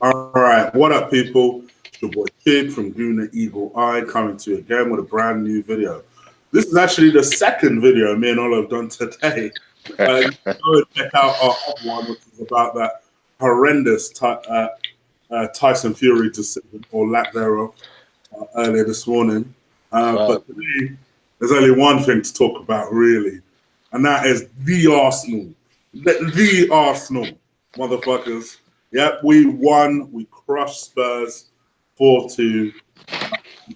All right, what up, people? It's your boy Chig from Guna Eagle Eye coming to you again with a brand new video. This is actually the second video me and Ola have done today. You can go and check out our other one, which is about that horrendous Tyson Fury decision or lack thereof earlier this morning. But today, there's only one thing to talk about, really, and that is the Arsenal. The Arsenal, motherfuckers. Yep, we won. We crushed Spurs 4-2.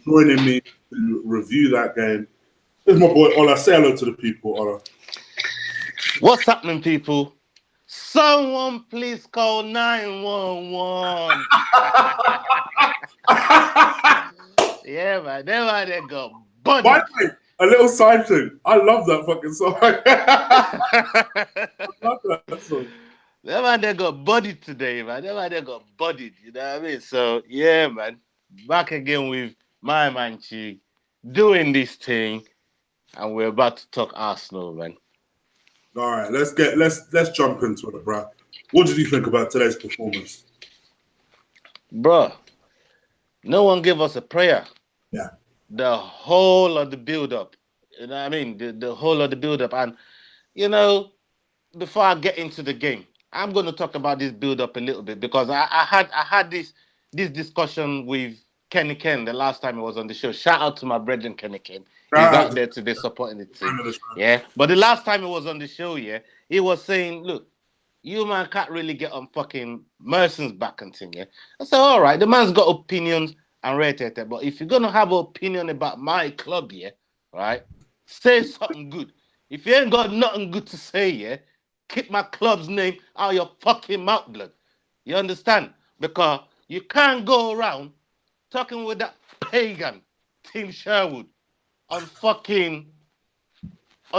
Joining me to review that game is my boy Ola. Say hello to the people, Ola. What's happening, people? Someone please call 911. Yeah, man. They got bodied. By the way, a little side thing. I love that fucking song. I love that song. They got bodied today, man. They got bodied. You know what I mean? So, yeah, man. Back again with my man Chig, doing this thing, and we're about to talk Arsenal, man. All right, let's jump into it, bro. What did you think about today's performance? Bro, no one gave us a prayer. Yeah. The whole of the build-up. You know what I mean? The whole of the build-up. And, you know, before I get into the game, I'm going to talk about this build-up a little bit because I had this discussion with Kenny Ken the last time he was on the show. Shout out to my brethren Kenny Ken. He's out there today supporting the team. Yeah. But the last time he was on the show, yeah, he was saying, look, you man can't really get on fucking Merson's back and thing, yeah. I said, all right, the man's got opinions and rate it, but if you're gonna have an opinion about my club, yeah, right, say something good. If you ain't got nothing good to say, yeah, keep my club's name out of your fucking mouth, blood. You understand? Because you can't go around talking with that pagan Tim Sherwood on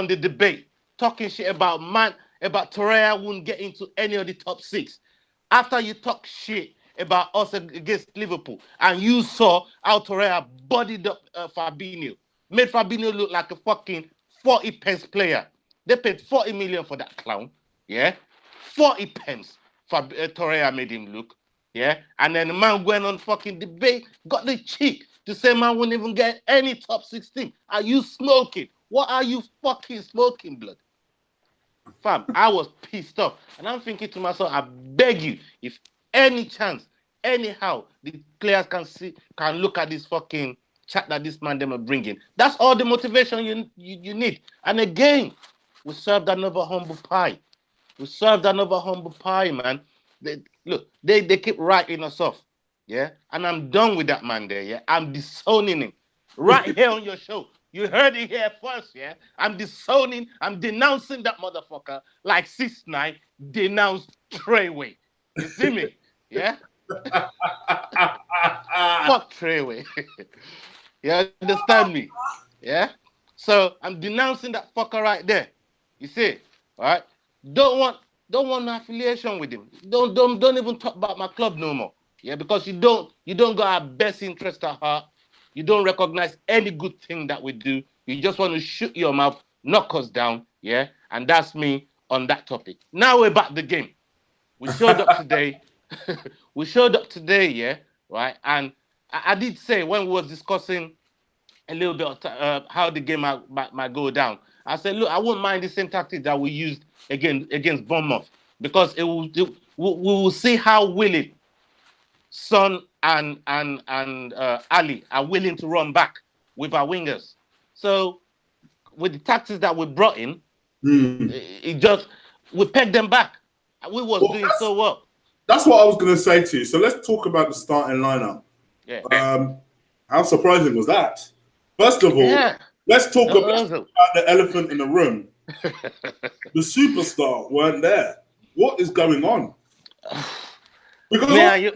the debate, talking shit about Torreira wouldn't get into any of the top 6. After you talk shit about us against Liverpool, and you saw how Torreira bodied up Fabinho, made Fabinho look like a fucking 40 pence player. They paid 40 million for that clown, yeah? 40 pence for Torreira made him look, yeah? And then the man went on fucking debate, got the cheek to say man wouldn't even get any top 16. Are you smoking? What are you fucking smoking, blood? Fam, I was pissed off. And I'm thinking to myself, I beg you, if any chance, anyhow, the players can look at this fucking chat that this man them are bringing. That's all the motivation you need. And again, we served another humble pie. We served another humble pie, man. They keep writing us off. Yeah? And I'm done with that man there, yeah? I'm disowning him. Right here on your show. You heard it here first, yeah? I'm denouncing that motherfucker like 6ix9ine denounced Treyway. You see me? Yeah? Fuck Treyway. You understand me? Yeah? So I'm denouncing that fucker right there. You see? All right? Don't want no affiliation with him. Don't even talk about my club no more. Yeah, because you don't got our best interest at heart. You don't recognize any good thing that we do. You just want to shoot your mouth, knock us down, yeah? And that's me on that topic. Now we're back to the game. We showed up today. We showed up today, yeah? Right? And I did say when we was discussing a little bit of how the game might go down, I said, look, I wouldn't mind the same tactic that we used against Bournemouth because we will see how willing Son and Ali are willing to run back with our wingers. So with the tactics that we brought in, we pegged them back. We was doing so well. That's what I was going to say to you. So let's talk about the starting lineup. Yeah. How surprising was that? First of all, let's talk about the elephant in the room. The superstar weren't there. What is going on? Because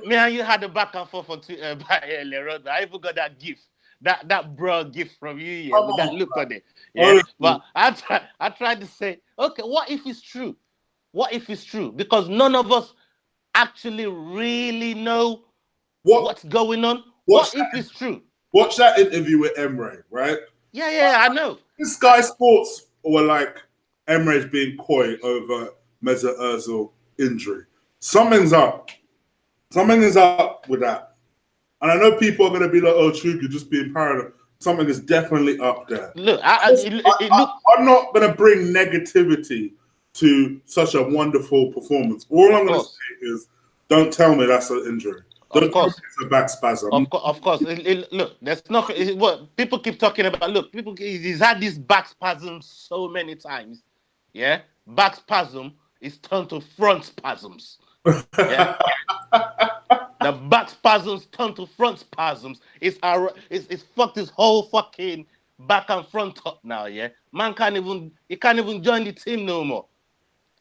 me and you had the back and forth on Twitter earlier on. I even got that gift, that bro gift from you, yeah, with that look on it. Yeah, but I tried to say, okay, what if it's true? What if it's true? Because none of us actually really know what's going on. What if it's true? Watch that interview with Emre, right? Yeah, I know. Sky Sports were like, Emre's being coy over Mesut Ozil injury. Something's up. Something is up with that. And I know people are going to be like, oh, Chig, you're just being paranoid. Something is definitely up there. Look, I'm not going to bring negativity to such a wonderful performance. All I'm going to say is, don't tell me that's an injury. Don't tell me it's a back spasm. Of course. Look, there's nothing. What people keep talking about. Look, he's had this back spasm so many times. Yeah, back spasm is turned to front spasms. Yeah, the back spasms turn to front spasms. It's fucked his whole fucking back and front up now. Yeah, man can't even join the team no more.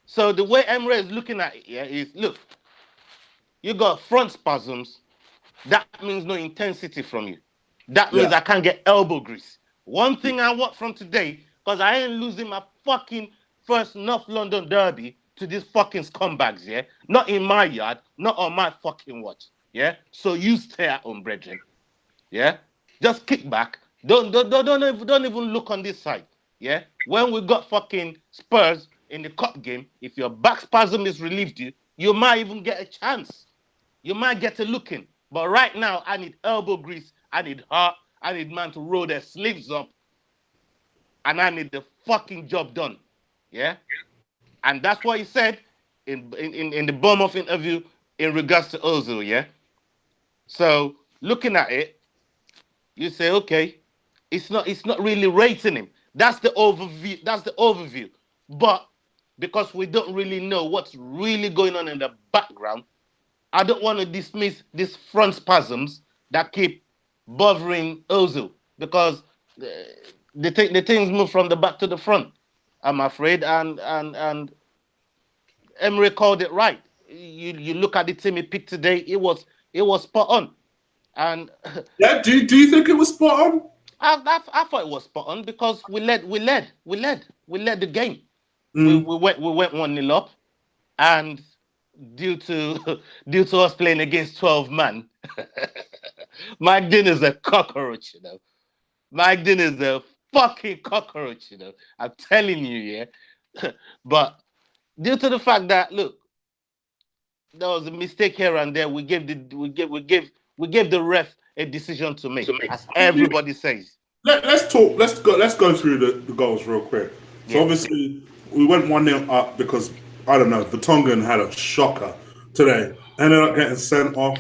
So the way Emre is looking at it, yeah, is look, you got front spasms. That means no intensity from you. That means I can't get elbow grease. One thing I want from today, because I ain't losing my fucking first North London derby to these fucking scumbags, yeah? Not in my yard, not on my fucking watch, yeah? So you stay at home, brethren, yeah? Just kick back. Don't even look on this side, yeah? When we got fucking Spurs in the cup game, if your back spasm is relieved you might even get a chance. You might get a look in. But right now, I need elbow grease. I need heart. I need man to roll their sleeves up. And I need the fucking job done. Yeah? And that's what he said in the Bournemouth interview in regards to Ozil, yeah? So, looking at it, you say, okay, it's not really rating him. That's the overview. But because we don't really know what's really going on in the background, I don't want to dismiss these front spasms that keep bothering Ozil because the things move from the back to the front, I'm afraid. And Emery called it right. You look at the team he picked today, it was spot on. And yeah, do you think it was spot on? I thought it was spot on because we led the game. We went 1-0 up, and due to us playing against 12 man, Mike Dean is a cockroach, you know. Mike Dean is a fucking cockroach, you know. I'm telling you, yeah. But due to the fact that look, there was a mistake here and there, we gave the ref a decision to make, as everybody says. Let's talk. Let's go through the goals real quick. So obviously we went 1-0 up because I don't know. Vertonghen had a shocker today. Ended up getting sent off.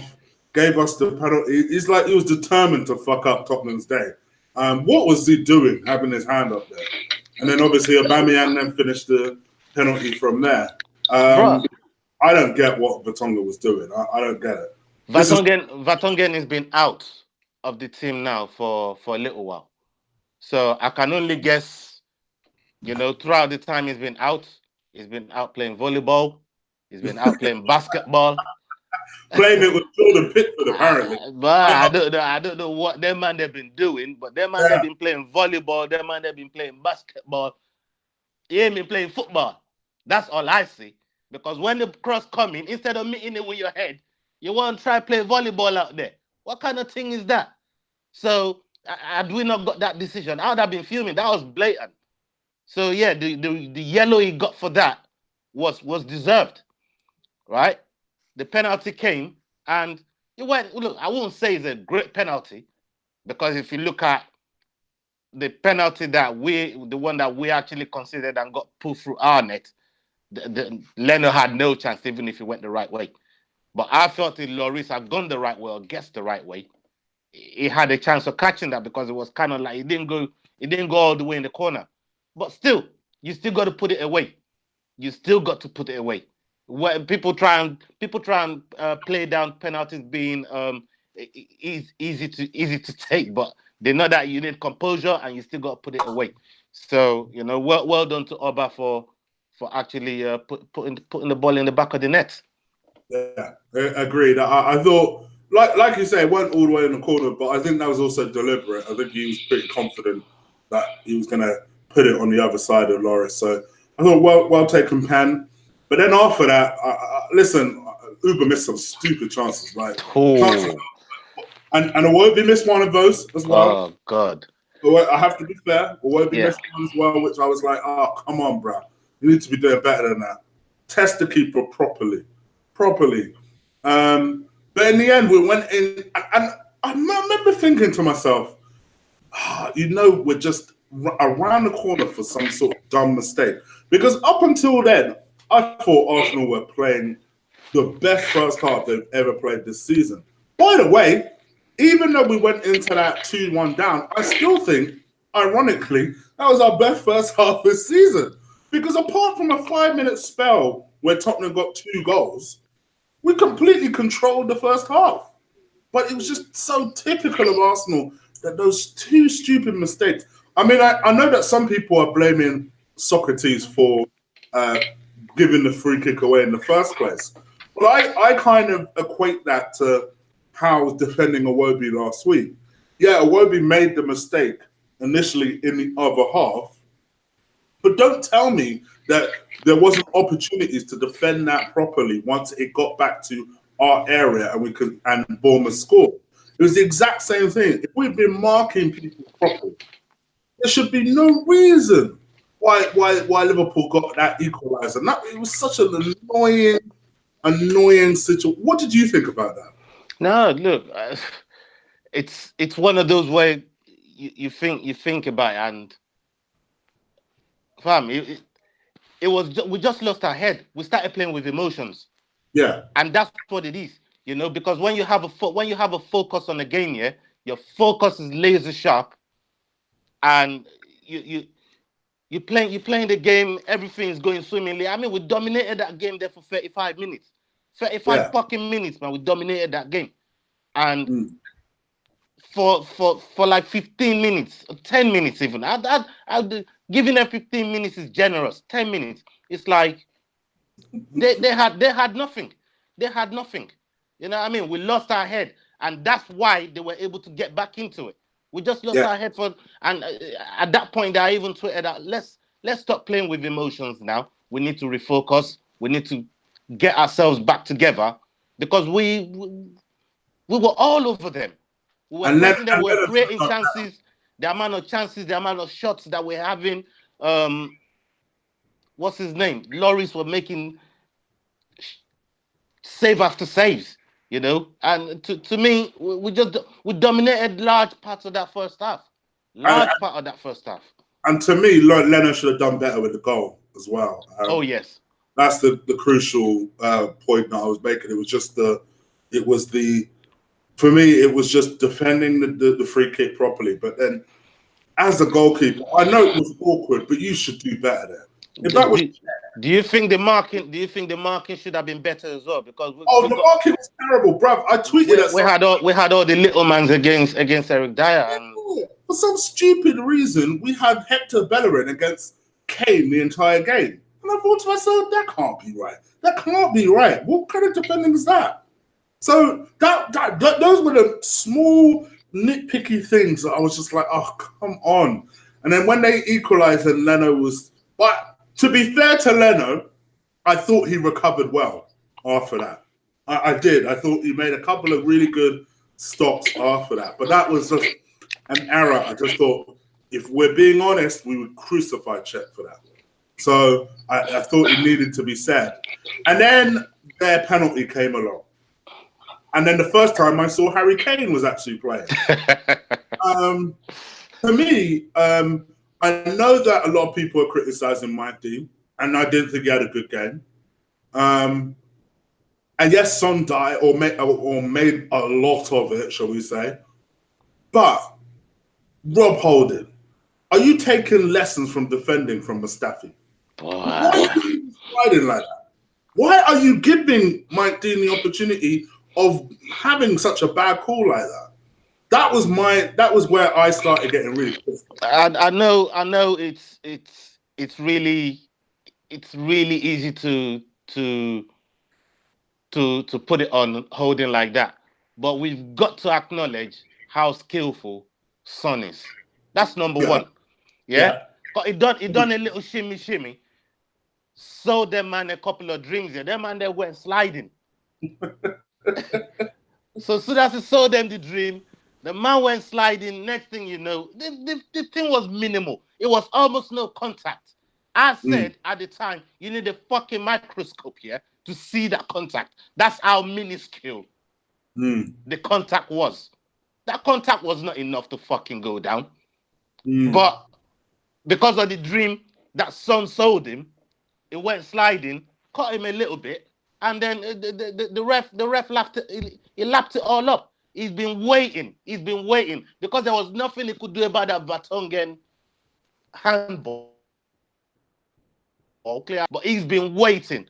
Gave us the penalty. It's like he was determined to fuck up Tottenham's day. What was he doing, having his hand up there? And then obviously Aubameyang then finished the penalty from there. I don't get what Vertonghen was doing. I don't get it. Vertonghen has been out of the team now for a little while. So I can only guess, you know, throughout the time he's been out playing volleyball, he's been out playing basketball. Playing it with Jordan Pickford, apparently. But I don't know what them man they've been doing, but them man they've been playing volleyball, them man they've been playing basketball. He ain't been playing football. That's all I see. Because when the cross coming, instead of meeting it with your head, you want to try play volleyball out there. What kind of thing is that? So had we not got that decision, I would have been fuming. That was blatant. So yeah, the yellow he got for that was deserved, right? The penalty came and it went. Look, I won't say it's a great penalty because if you look at the penalty the one that we actually considered and got pulled through our net, Leno had no chance even if he went the right way. But I felt if Lloris had gone the right way or guessed the right way, he had a chance of catching that because it was kind of like it didn't go all the way in the corner. But still, you still got to put it away. You still got to put it away. When people try and play down penalties being easy to take, but they know that you need composure and you still got to put it away. So you know, well done to Oba for actually putting the ball in the back of the net. Yeah, agreed. I thought, like you say, it went all the way in the corner, but I think that was also deliberate. I think he was pretty confident that he was going to put it on the other side of Lloris. So I thought, well taken, Pan. But then after that, listen, Uber missed some stupid chances, chances, and Iwobi missed one of those as well. Oh God! I have to be fair. Iwobi missed one as well, which I was like, oh come on, bro, you need to be doing better than that. Test the keeper properly. But in the end, we went in, and I remember thinking to myself, we're just around the corner for some sort of dumb mistake. Because up until then, I thought Arsenal were playing the best first half they've ever played this season. By the way, even though we went into that 2-1 down, I still think, ironically, that was our best first half this season. Because apart from a 5-minute spell where Tottenham got 2 goals, we completely controlled the first half. But it was just so typical of Arsenal that those 2 stupid mistakes. I mean, I know that some people are blaming Socrates for giving the free kick away in the first place. But I kind of equate that to how I was defending Iwobi last week. Yeah, Iwobi made the mistake initially in the other half, but don't tell me that there wasn't opportunities to defend that properly once it got back to our area and Bournemouth scored. It was the exact same thing. If we'd been marking people properly, there should be no reason why Liverpool got that equaliser. And it was such an annoying situation. What did you think about that? No, look, it's one of those where you think about it, and fam, it was we just lost our head. We started playing with emotions. Yeah, and that's what it is, because when you have a focus on the game, yeah, your focus is laser sharp, and you're playing the game. Everything is going swimmingly. I mean, we dominated that game there for 35 minutes, 35 fucking minutes, man. We dominated that game, and for like 15 minutes, 10 minutes even. I'd giving them 15 minutes is generous. 10 minutes, it's like they had nothing. They had nothing. You know what I mean? We lost our head, and that's why they were able to get back into it. We just lost our head and at that point, I even tweeted out, let's stop playing with emotions now. We need to refocus. We need to get ourselves back together because we were all over them. We were pressing them. We were creating chances. The amount of chances, the amount of shots that we're having. What's his name? Loris were making save after saves, And to me, we dominated large parts of that first half. And to me, Leno should have done better with the goal as well. Oh yes, that's the crucial point that I was making. For me, it was just defending the free kick properly. But then, as a goalkeeper, I know it was awkward, but you should do better there. Do you think the marking? Do you think the marking should have been better as well? Because the marking was terrible, bruv. I tweeted we had all the little mans against Eric Dyer, and for some stupid reason we had Hector Bellerin against Kane the entire game, and I thought to myself, that can't be right. That can't be right. What kind of defending is that? So that those were the small nitpicky things that I was just like, oh, come on. And then when they equalised and Leno was, but to be fair to Leno, I thought he recovered well after that. I did. I thought he made a couple of really good stops after that. But that was just an error. I just thought, if we're being honest, we would crucify Chig for that. So I thought it needed to be said. And then their penalty came along. And then the first time I saw Harry Kane was actually playing. To me, I know that a lot of people are criticising Mike Dean, and I didn't think he had a good game. And yes, Son died or made a lot of it, shall we say. But Rob Holding, are you taking lessons from defending from Mustafi? Why are you sliding like that? Why are you giving Mike Dean the opportunity of having such a bad call like that? That was where I started getting really pissed. I know it's really easy to put it on Holding like that, but we've got to acknowledge how skillful Son is. That's number one. Yeah. He done a little shimmy. So them man a couple of dreams. Yeah, them man they went sliding. So soon as he saw them the dream, the man went sliding. Next thing you know, the thing was minimal. It was almost no contact. I said at the time, you need a fucking microscope here to see that contact. That's how minuscule The contact was. That contact was not enough to fucking go down. Mm. But because of the dream that Son sold him, it went sliding, caught him a little bit, and then the ref lapped it, he lapped it all up. He's been waiting. He's been waiting because there was nothing he could do about that Vertonghen handball clear. But he's been waiting.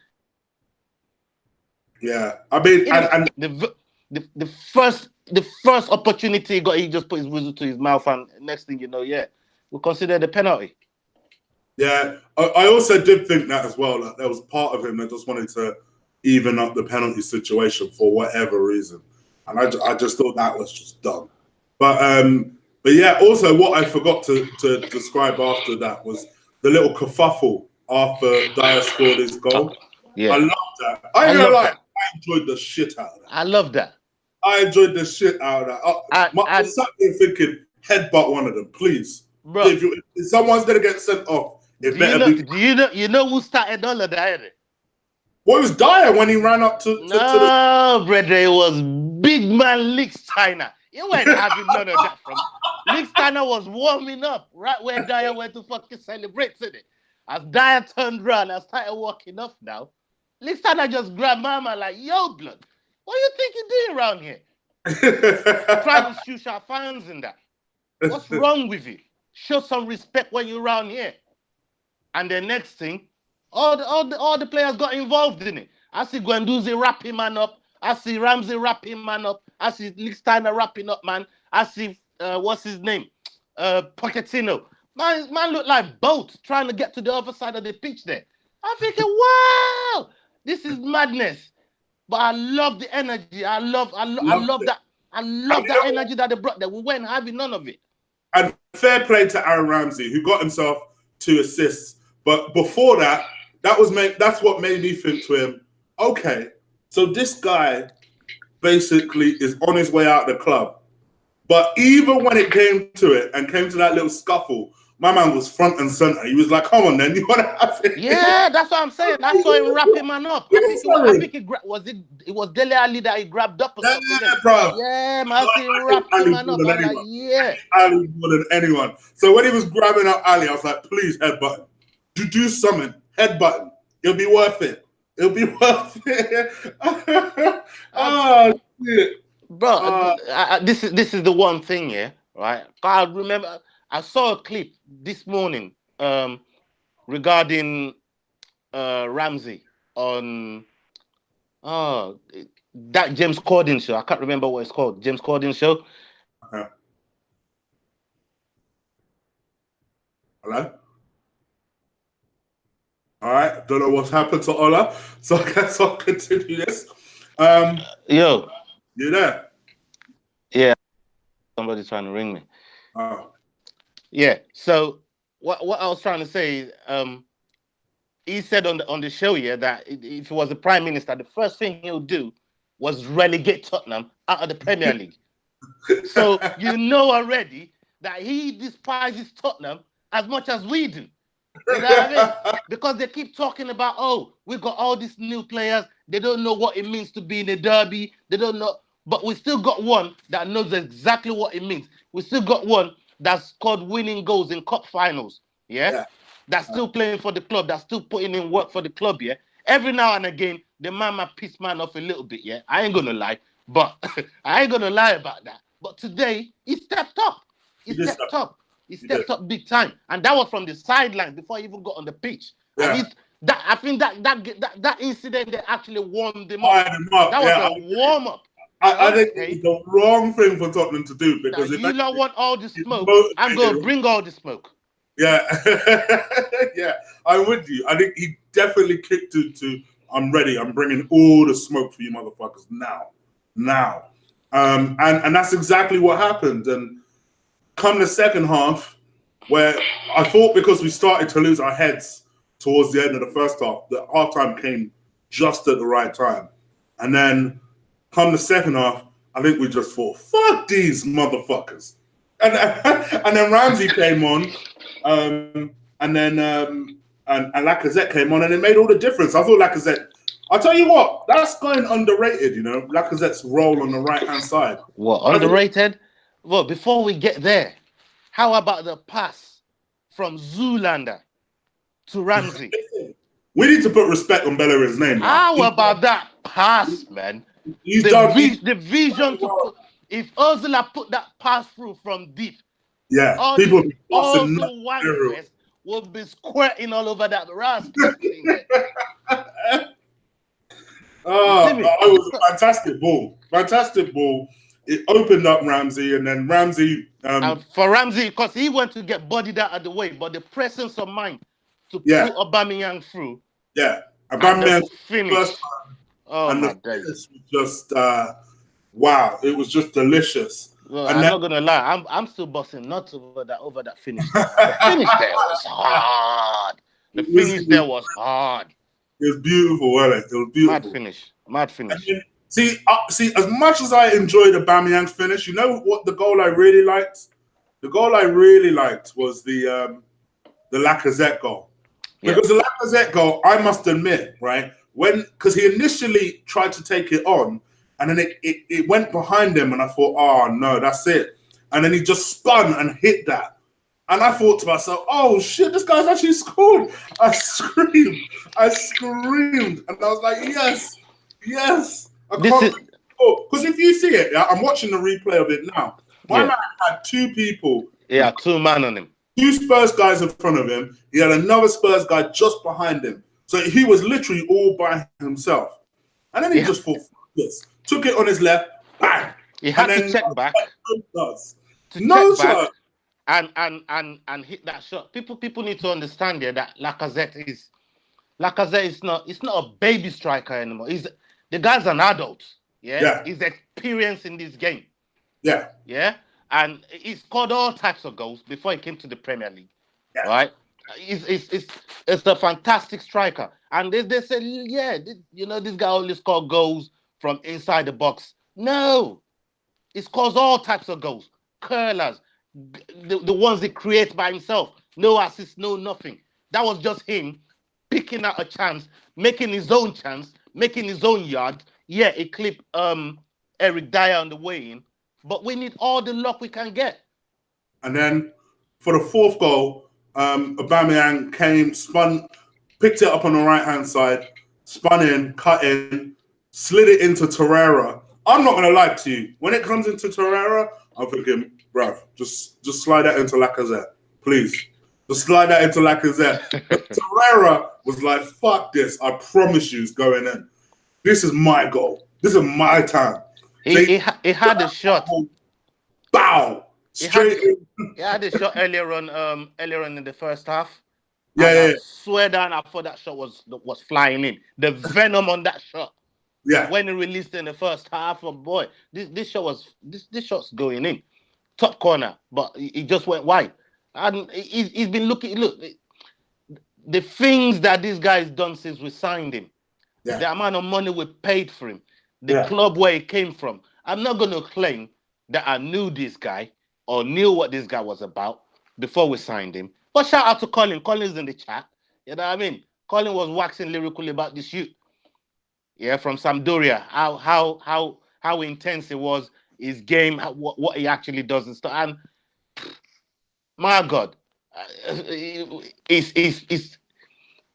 Yeah, I mean, and the first opportunity he got, he just put his whistle to his mouth, and next thing you know, yeah, we consider the penalty. Yeah, I also did think that as well. Like there was part of him that just wanted to even up the penalty situation for whatever reason, and I just thought that was just dumb. But yeah, also what I forgot to describe after that was the little kerfuffle after Dyer scored his goal. Yeah, I loved that. I ain't gonna lie, I enjoyed the shit out of that. I love that. I enjoyed the shit out of that. I sat there thinking, headbutt one of them, please. Bro, if someone's gonna get sent off, it better be. Do you know who started all of that? What was Dyer when he ran up to No, brother, it was big man Lichtsteiner. You weren't having none of that from Lichtsteiner was warming up right where Dyer went to fucking celebrate today. As Dyer turned around and started walking off now, Lichtsteiner just grabbed Mama like, yo, blood, what do you think you're doing around here? Trying to shoot our fans in that. What's wrong with you? Show some respect when you're around here. And the next thing, all the players got involved in it. I see Guendouzi wrapping man up. I see Ramsey wrapping man up. I see Lichtsteiner wrapping up, man. I see, what's his name? Pochettino. Man looked like boats trying to get to the other side of the pitch there. I'm thinking, wow, this is madness. But I love the energy. I love that. I love that energy that they brought there. We weren't having none of it. And fair play to Aaron Ramsey, who got himself 2 assists. But before that, that's what made me think to him, okay, so this guy basically is on his way out of the club. But even when it came to it and came to that little scuffle, my man was front and center. He was like, come on then, you want to have it? Yeah, that's what I'm saying. I saw him wrapping man up. I think it was Dele Ali that he grabbed up or something. Yeah, bro. Yeah, man, I see him wrapping man up. I'm like, yeah. Ali more than anyone. So when he was grabbing up Ali, I was like, please, headbutt. Do something. Headbutt. It'll be worth it. It'll be worth it. Oh, shit. Bro, this is the one thing, yeah, right? I remember I saw a clip this morning regarding Ramsey on that James Corden show. I can't remember what it's called. James Corden show. Okay. Hello? All right. Don't know what's happened to Ola, so I guess I'll continue this. Yo. You there? Yeah. Somebody's trying to ring me. Oh. Yeah. So what I was trying to say, he said on the show here that if he was the prime minister, the first thing he would do was relegate Tottenham out of the Premier League. So you know already that he despises Tottenham as much as we do. You know what I mean? Because they keep talking about, oh, we got all these new players. They don't know what it means to be in a derby. They don't know. But we still got one that knows exactly what it means. We still got one that's scored winning goals in cup finals. Yeah? That's still playing for the club. That's still putting in work for the club. Yeah. Every now and again, the man might piss man off a little bit. Yeah. I ain't gonna lie, but I ain't gonna lie about that. But today he stepped up. He stepped up. He stepped up big time, and that was from the sidelines before he even got on the pitch. Yeah. And I think that incident that actually warmed him up. That was a warm up. I think it's the wrong thing for Tottenham to do because if you don't want all the smoke, I'm going to bring all the smoke. Yeah, yeah, I'm with you. I think he definitely kicked to I'm ready. I'm bringing all the smoke for you motherfuckers now. And that's exactly what happened. And come the second half, where I thought because we started to lose our heads towards the end of the first half, the halftime came just at the right time. And then come the second half, I think we just thought, fuck these motherfuckers. And then Ramsey came on, and Lacazette came on, and it made all the difference. I thought Lacazette, I'll tell you what, that's going underrated, you know, Lacazette's role on the right-hand side. What, underrated? Well, before we get there, how about the pass from Zoolander to Ramsey? We need to put respect on Bellerin's name now. How about that pass, man? He's The vision to put, if Ursula put that pass through from deep, all people the wankers will be squirting all over that rascal thing there. It was a fantastic ball. Fantastic ball. It opened up Ramsey, and then Ramsey... and for Ramsey, because he went to get bodied out of the way, but the presence of mind to put Aubameyang through. Yeah. Aubameyang finish. First time, oh, and my the days. finish was just... wow. It was just delicious. Well, and I'm not going to lie. I'm still busting nuts over that finish. The finish there was hard. The finish there was hard. It was beautiful, wasn't it? It was beautiful. Mad finish. Then, see, as much as I enjoyed Aubameyang's finish, you know what the goal I really liked? The goal I really liked was the Lacazette goal. Because the Lacazette goal, I must admit, right, because he initially tried to take it on, and then it went behind him, and I thought, oh no, that's it. And then he just spun and hit that. And I thought to myself, oh shit, this guy's actually scored. I screamed. And I was like, yes. Because if you see it, I'm watching the replay of it now. My man had two people. Yeah, two men on him. Two Spurs guys in front of him. He had another Spurs guy just behind him. So he was literally all by himself. And then he just thought, this. Took it on his left, bang. He had to check back. And hit that shot. People need to understand here that Lacazette is not a baby striker anymore. The guy's an adult. Yeah. He's experienced in this game. Yeah. And he scored all types of goals before he came to the Premier League. Yeah. Right? It's a fantastic striker. And they say, this guy only scored goals from inside the box. No. He scores all types of goals. Curlers. The ones he creates by himself. No assists, no nothing. That was just him picking out a chance, making his own chance, making his own yard. Yeah, it clipped Eric Dyer on the way in. But we need all the luck we can get. And then for the fourth goal, Aubameyang came, spun, picked it up on the right-hand side, spun in, cut in, slid it into Torreira. I'm not going to lie to you. When it comes into Torreira, I'm thinking, bruv, just slide that into Lacazette, please. Just slide that into Lacazette. Torreira was like, fuck this. I promise you it's going in. This is my goal. This is my time. He had a shot. Bow. Straight in. He had a shot earlier on in the first half. I swear down, I thought that shot was flying in. The venom on that shot. Yeah. When he released in the first half, oh boy, this shot's going in. Top corner, but he just went wide. And he's been looking. Look, the things that this guy's done since we signed him, the amount of money we paid for him, the club where he came from. I'm not going to claim that I knew this guy or knew what this guy was about before we signed him. But shout out to Colin. Colin's in the chat. You know what I mean? Colin was waxing lyrical about this shoot. Yeah, from Sampdoria. How intense it was, his game, what he actually does and stuff. And my God,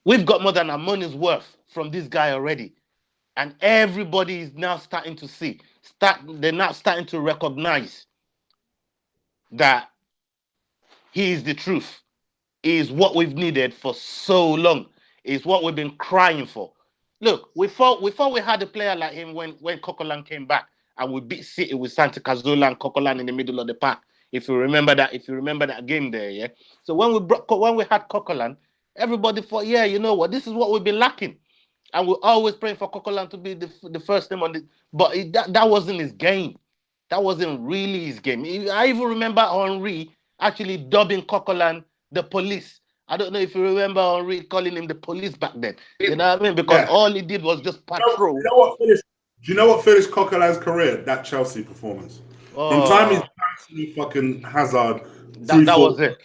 we've got more than our money's worth from this guy already. And everybody is now starting to see. They're now starting to recognize that he is the truth. He is what we've needed for so long. It's what we've been crying for. Look, we thought we had a player like him when Coquelin came back and we beat City with Santi Cazorla and Coquelin in the middle of the park. If you remember that game there, yeah. So when we had Coquelin, everybody thought, yeah, you know what, this is what we've been lacking. And we're always praying for Coquelin to be the first name on the... But that wasn't his game. That wasn't really his game. I even remember Henry actually dubbing Coquelin the police. I don't know if you remember Henry calling him the police back then. You know what I mean? Because all he did was just patrol. Do you know what finished Coquelin's career? That Chelsea performance. From time he's actually fucking Hazard. That was it.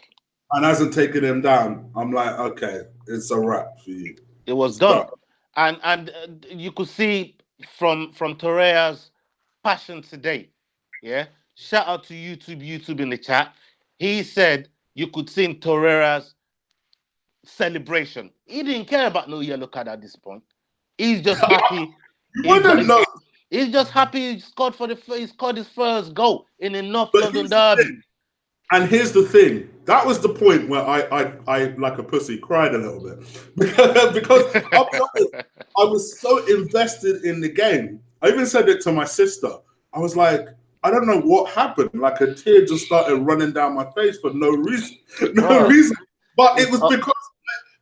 And hasn't taken him down. I'm like, okay, it's a wrap for you. It was done. And you could see from Torreira's passion today. Yeah. Shout out to YouTube in the chat. He said you could see in Torreira's celebration. He didn't care about no yellow card at this point. He's just happy. You He got wouldn't his. know. He's just happy he scored he scored his first goal in the North But London here's the derby. thing. And here's the thing. That was the point where I like a pussy, cried a little bit. Because I'll be honest, I was so invested in the game. I even said it to my sister. I was like, I don't know what happened. Like a tear just started running down my face for no reason. No Bro, reason. But it it's was because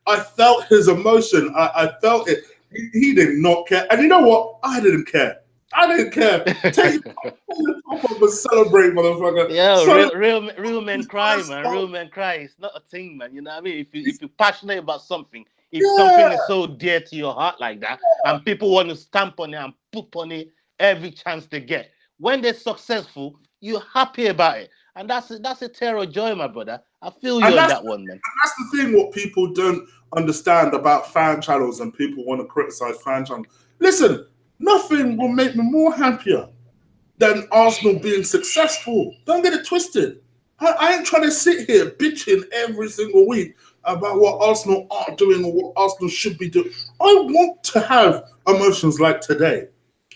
I felt his emotion. I felt it. He did not care. And you know what? I didn't care. I didn't care. Take the top up and celebrate, motherfucker. yeah, Celebrate. real men cry, man. Real men cry. It's not a thing, man. You know what I mean? If you're passionate about something, if something Yeah. is so dear to your heart like that, and people want to stamp on it and poop on it every chance they get, when they're successful, you're happy about it, and that's a tear of joy, my brother. I feel you And on that's that one, man. that's the thing. What people don't understand about fan channels, and people want to criticize fan channels. Listen, nothing will make me more happier than Arsenal being successful. Don't get it twisted. I ain't trying to sit here bitching every single week about what Arsenal aren't doing or what Arsenal should be doing. I want to have emotions like today.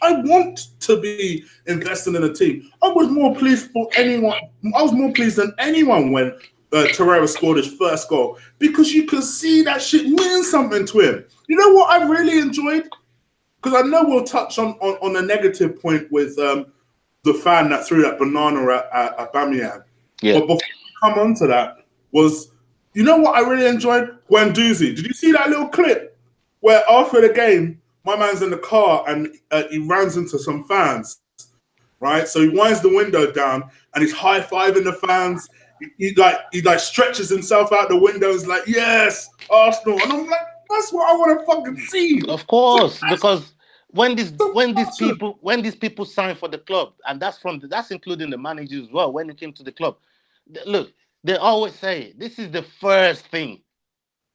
I want to be investing in a team. I was more pleased for anyone. I was more pleased than anyone when Torreira scored his first goal, because you could see that shit means something to him. You know what I really enjoyed? Because I know we'll touch on a negative point with the fan that threw that banana at Bamiyan. Yeah. But before we come on to that, was, you know what I really enjoyed? Guendouzi. Did you see that little clip where after the game, my man's in the car and he runs into some fans, right? So he winds the window down and he's high-fiving the fans. He like stretches himself out the windows like, yes, Arsenal. And I'm like, that's what I want to fucking see. Of course, That's because when the passion. these people sign for the club, and that's including the manager as well. When it came to the club, look, they always say this is the first thing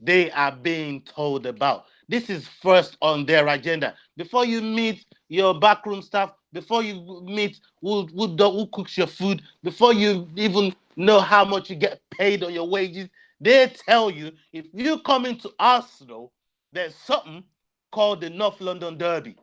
they are being told about. This is first on their agenda. Before you meet your backroom staff, before you meet who cooks your food, before you even know how much you get paid on your wages, they tell you if you come into Arsenal, there's something called the North London Derby.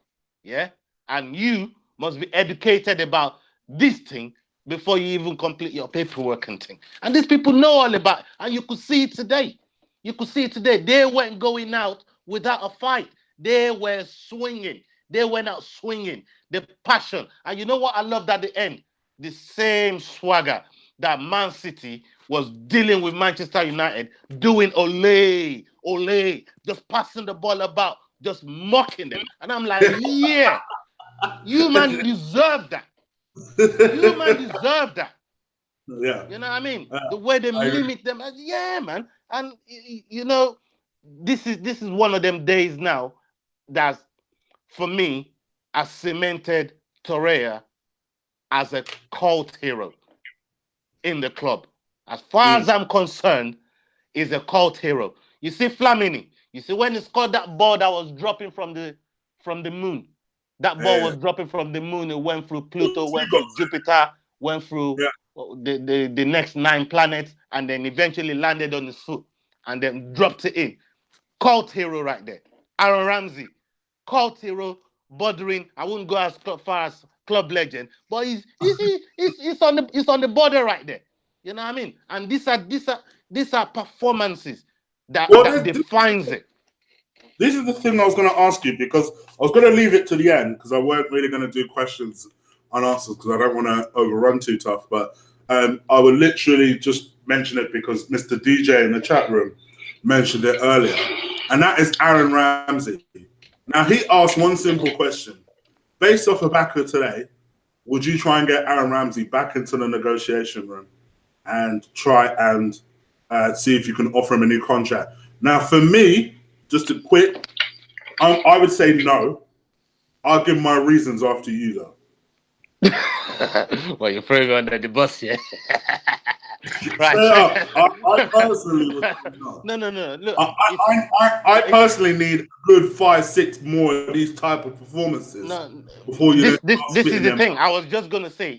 Yeah? And you must be educated about this thing before you even complete your paperwork and thing. And these people know all about it. And you could see it today. You could see it today. They weren't going out without a fight. They were swinging. They went out swinging. The passion. And you know what I loved at the end? The same swagger that Man City was dealing with Manchester United, doing ole, just passing the ball about, just mocking them. And I'm like, yeah, you man deserve that. You man deserve that. Yeah. You know what I mean? The way they limit them, yeah, man. And you know, this is one of them days now that, for me, has cemented Torreira as a cult hero in the club. As far as I'm concerned, is a cult hero. You see Flamini. You see when he scored that ball that was dropping from the moon. That ball was dropping from the moon. It went through Pluto, went through Jupiter, went through the next 9 planets, and then eventually landed on his foot and then dropped it in. Cult hero right there. Aaron Ramsey, cult hero, bordering. I wouldn't go as far as club legend, but he's on the border right there. You know what I mean? And these are performances that defines it. This is the thing I was going to ask you, because I was going to leave it to the end because I weren't really going to do questions and answers because I don't want to overrun too tough. But I would literally just mention it because Mr. DJ in the chat room mentioned it earlier, and that is Aaron Ramsey. Now, he asked one simple question. Based off the back of today, would you try and get Aaron Ramsey back into the negotiation room and try and see if you can offer him a new contract? Now, for me, just a quick, I would say no. I'll give my reasons after you, though. Well, you're throwing me under the bus, yeah? Right. I personally would say no. No. Look, I personally need a good 5-6 more of these type of performances no. before you then start This is spitting the them. thing. I was just gonna say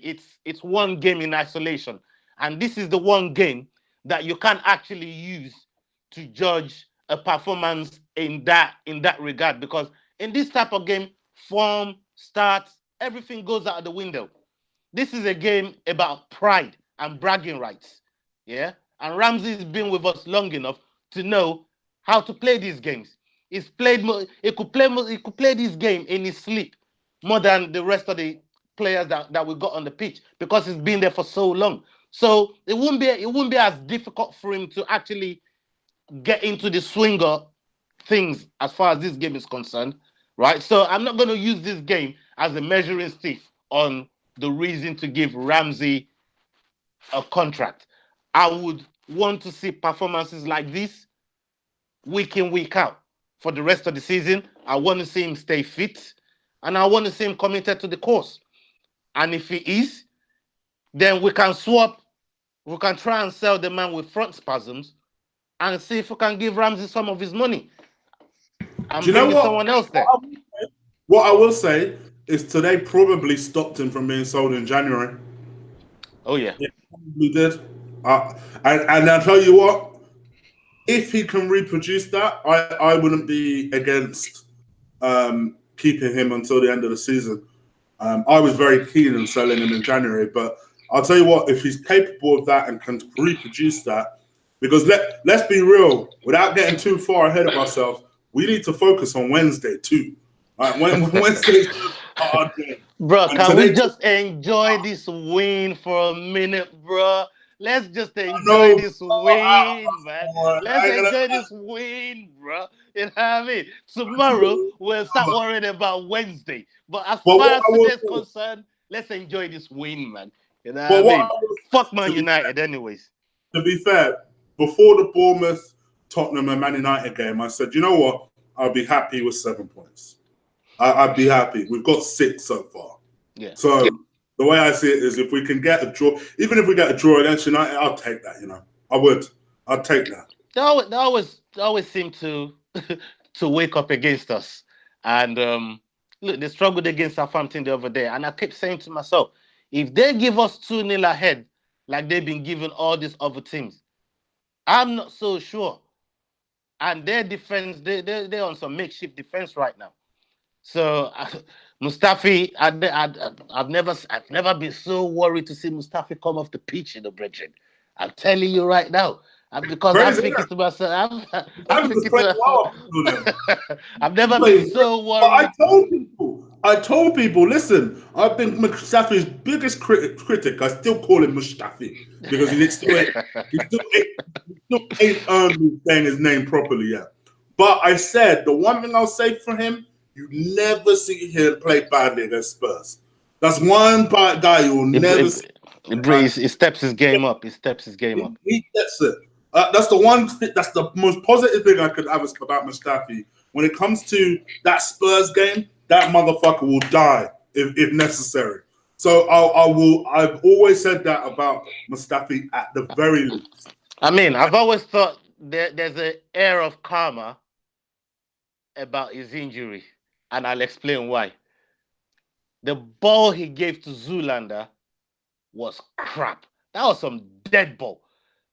it's one game in isolation, and this is the one game that you can't actually use to judge a performance in that regard, because in this type of game, form, starts, everything goes out of the window. This is a game about pride and bragging rights. Yeah. And Ramsey's been with us long enough to know how to play these games. He's played he could play this game in his sleep more than the rest of the players that we got on the pitch, because he's been there for so long. So it wouldn't be as difficult for him to actually get into the swing of things as far as this game is concerned, right? So I'm not going to use this game as a measuring stick on the reason to give Ramsey a contract. I would want to see performances like this week in, week out for the rest of the season. I want to see him stay fit, and I want to see him committed to the course. And if he is, then we can swap, we can try and sell the man with front spasms and see if we can give Ramsey some of his money and Do you know bring what? someone else there. What I will say is today probably stopped him from being sold in January. Oh, yeah. It probably did. And I'll tell you what, if he can reproduce that, I wouldn't be against keeping him until the end of the season. I was very keen on selling him in January, but I'll tell you what, if he's capable of that and can reproduce that, because let's be real, without getting too far ahead of ourselves, we need to focus on Wednesday too. Wednesday's a hard game. Bro, And can we today, just enjoy this win for a minute, bro? Let's just enjoy no, this win, man. I Let's ain't gonna. enjoy this win, bro. You know what I mean? Tomorrow, we'll start worrying about Wednesday. But as But far what as I will today's say, concerned, let's enjoy this win, man. You know but what I what I mean? will Fuck say, Man United, anyways. to be fair, before the Bournemouth, Tottenham, and Man United game, I said, you know what? I'll be happy with 7 points. I'd be happy. We've got 6 so far. Yeah. So the way I see it is, if we can get a draw, even if we get a draw against United, I'll take that. You know, I would. I'd take that. They always seem to to wake up against us. And look, they struggled against Southampton the other day. And I kept saying to myself, if they give us 2-0 ahead, like they've been giving all these other teams, I'm not so sure. And their defense, they're on some makeshift defense right now. So Mustafi, I've never been so worried to see Mustafi come off the pitch in the Bridget. I'm telling you right now. Because I'm Crazy, thinking to myself, I'm that was thinking playing to well up until then. myself, I've never been so worried. I told people, listen, I've been Mustafi's biggest critic. I still call him Mustafi because he still ain't earned me saying his name properly yet. But I said the one thing I'll say for him, you never see him play badly against Spurs. That's one bad guy you will never see. He steps his game up. He steps his game up. He gets it. That's the one. That's the most positive thing I could have about Mustafi. When it comes to that Spurs game, that motherfucker will die if necessary. So I will. I've always said that about Mustafi at the very least. I mean, I've always thought there's an air of karma about his injury, and I'll explain why. The ball he gave to Zoolander was crap. That was some dead ball.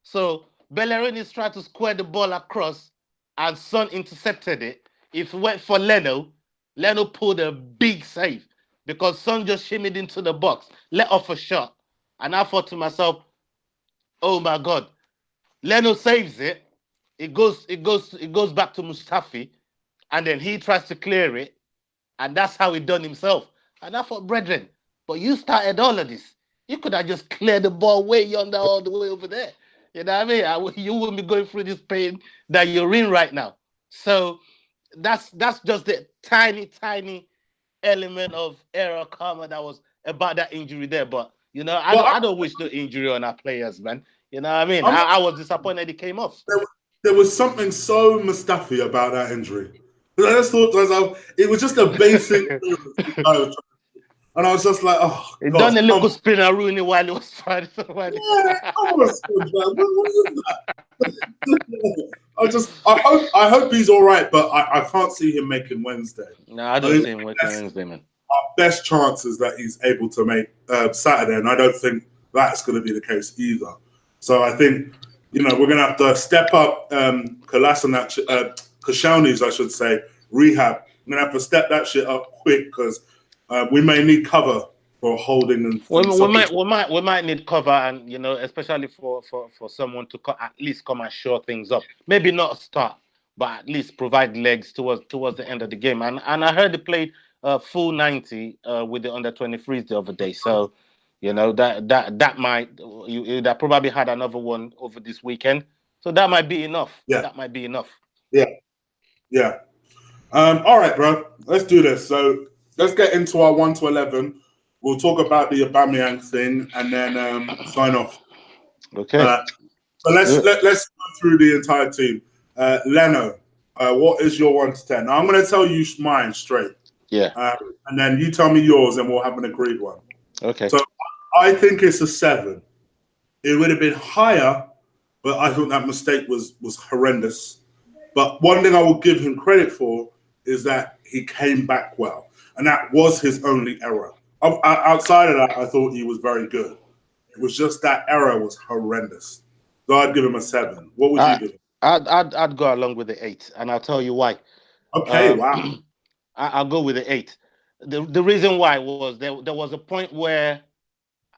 So Bellerin is trying to square the ball across, and Son intercepted it. If it went for Leno pulled a big save because Son just shimmied into the box, let off a shot. And I thought to myself, oh my God, Leno saves it. It goes back to Mustafi, and then he tries to clear it, and that's how he done himself. And I thought, brethren, but you started all of this. You could have just cleared the ball way yonder, all the way over there. You know what I mean? You wouldn't be going through this pain that you're in right now. So that's just the tiny element of error karma that was about that injury there. But you know, I don't wish no injury on our players, man. You know what I mean? I was disappointed he came off. There was something so Mustafi about that injury. I just thought it was just a basic. And I was just like, oh, He God, done a come little on. spinner Rooney while he was trying. Yeah, come on, Spurs, man. What is that? I hope he's all right, but I can't see him making Wednesday. No, I I don't think see him working Wednesday, man. our best chance is that he's able to make Saturday, and I don't think that's going to be the case either. So I think, we're going to have to step up Koscielny's, I should say, rehab. We're going to have to step that shit up quick because we may need cover for Holding and We Sockers. might need cover, and especially for someone to at least come and shore things up. Maybe not start, but at least provide legs towards the end of the game. And I heard they played full 90 with the under-23s the other day. So that might that probably had another one over this weekend. So that might be enough. Yeah, that might be enough. Yeah. All right, bro. Let's do this. So let's get into our 1 to 11. We'll talk about the Aubameyang thing and then sign off. Okay. So let's go through the entire team. Leno, what is your 1 to 10? Now I'm going to tell you mine straight. Yeah. And then you tell me yours, and we'll have an agreed one. Okay. So I think it's a 7. It would have been higher, but I thought that mistake was horrendous. But one thing I will give him credit for is that he came back well, and that was his only error. Outside of that, I thought he was very good. It was just that error was horrendous. So I'd give him a 7. What would you give him? I'd go along with the 8, and I'll tell you why. Okay, wow. I'll go with the 8. The reason why was there was a point where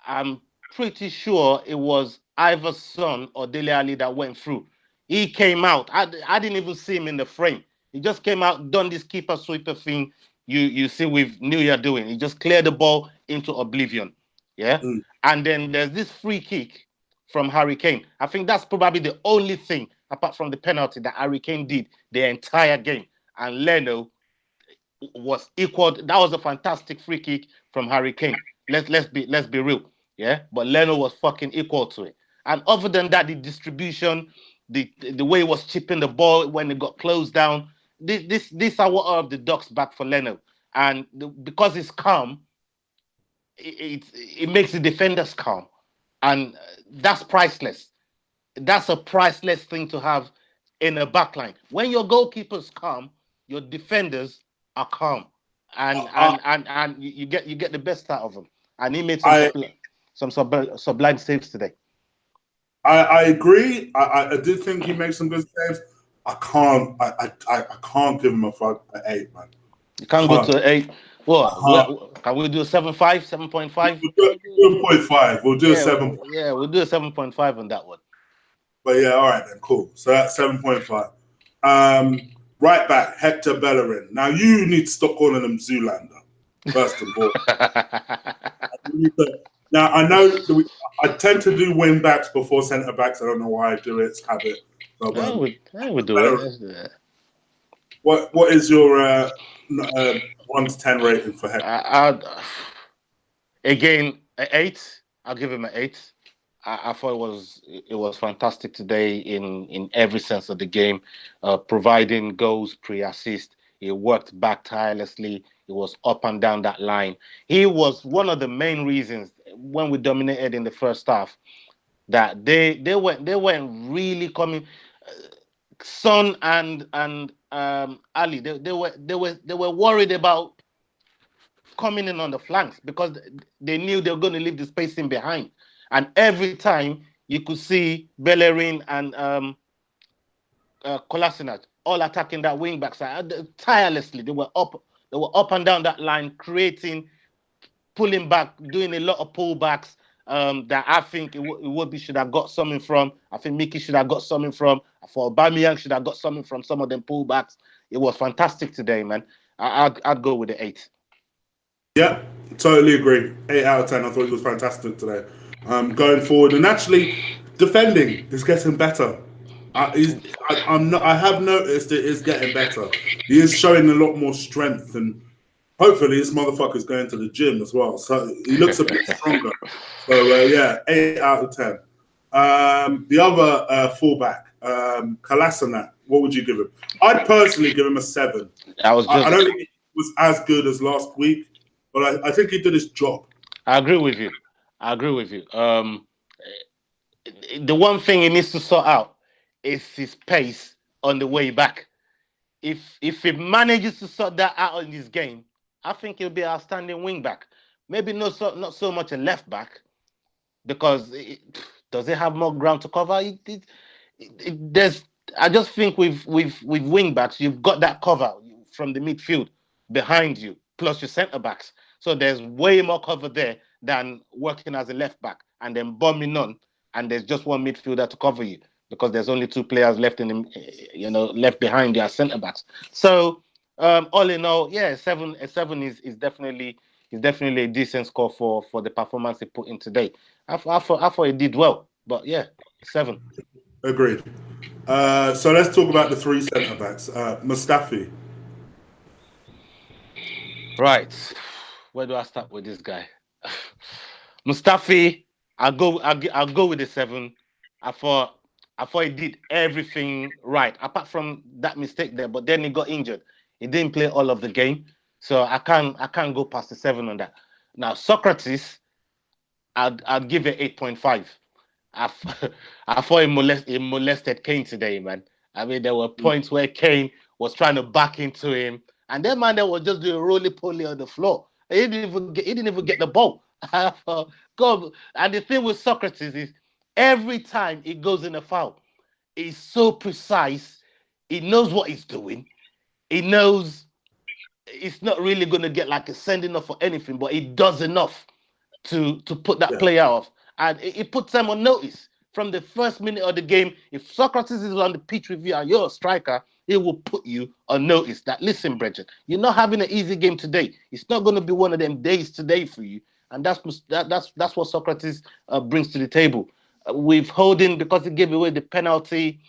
I'm pretty sure it was either Son or Dele Alli that went through. He came out. I didn't even see him in the frame. He just came out, done this keeper sweeper thing you see with Neuer doing. He just cleared the ball into oblivion. Yeah. And then there's this free kick from Harry Kane. I think that's probably the only thing, apart from the penalty, that Harry Kane did the entire game. And Leno was equal. That was a fantastic free kick from Harry Kane. Let's be real. Yeah. But Leno was fucking equal to it. And other than that, the distribution, the way he was chipping the ball when it got closed down, these are what are the ducks back for Leno. And because it's calm, it makes the defenders calm. And that's priceless. That's a priceless thing to have in a backline. When your goalkeeper's calm, your defenders are calm. And you get the best out of them. And he made some sublime saves today. I agree. I did think he made some good saves. I can't give him an 8, man. You can't go to 8. What? Can we do a 7.5, 7.5? We'll do 7.5. We'll do a 7. Yeah, we'll do a 7.5 on that one. But yeah, all right then, cool. So that's 7.5. Right back, Hector Bellerin. Now you need to stop calling him Zoolander, first of all. Now I know I tend to do wing backs before centre backs. I don't know why I do it. It's habit. So, I would do it. What is your 1 to 10 rating for Hector? Again, an 8. I'll give him an 8. I thought it was fantastic today in every sense of the game, providing goals, pre-assist. He worked back tirelessly. He was up and down that line. He was one of the main reasons when we dominated in the first half that they weren't really coming. Son and Ali, they were worried about coming in on the flanks because they knew they were going to leave the spacing behind. And every time you could see Bellerin and Kolasinac all attacking that wing back side tirelessly. They were up and down that line, creating, pulling back, doing a lot of pullbacks that I think Iwobi should have got something from. I think Mickey should have got something from. I thought Aubameyang should have got something from some of them pullbacks. It was fantastic today, man. I'd go with the 8. Yeah, totally agree. 8 out of 10. I thought it was fantastic today. Going forward, and actually defending is getting better. I have noticed it is getting better. He is showing a lot more strength, and hopefully this motherfucker's going to the gym as well. So he looks a bit stronger. So yeah, 8 out of 10. The other fullback, Kolasinac, what would you give him? I'd personally give him a 7. I don't think it was as good as last week, but I think he did his job. I agree with you. The one thing he needs to sort out is his pace on the way back. If he manages to sort that out in this game, I think he'll be an outstanding wing back. Maybe not so much a left back, because does it have more ground to cover? There's, I just think with wing backs, you've got that cover from the midfield behind you, plus your centre backs. So there's way more cover there than working as a left back and then bombing on, and there's just one midfielder to cover you because there's only two players left in the, left behind your centre backs. So all in all, yeah, a seven is definitely a decent score for the performance he put in today. I thought he did well, but yeah, 7. Agreed. So let's talk about the 3 centre backs. Mustafi. Right, where do I start with this guy? Mustafi, I'll go with the 7. I thought he did everything right, apart from that mistake there. But then he got injured. He didn't play all of the game, so I can't go past the 7 on that. Now Socrates, I'd give it 8.5. I thought he molested Kane today, man. I mean, there were points where Kane was trying to back into him, and that man there was just doing roly-poly on the floor. He didn't even get the ball. God, and the thing with Socrates is every time he goes in a foul, he's so precise. He knows what he's doing. He knows it's not really going to get like a sending off or anything, but he does enough to put that player off. And it puts them on notice from the first minute of the game. If Socrates is on the pitch with you and you're a striker, he will put you on notice that, listen, Bridget, you're not having an easy game today. It's not going to be one of them days today for you. And that's what Socrates brings to the table. With Holding, because he gave away the penalty,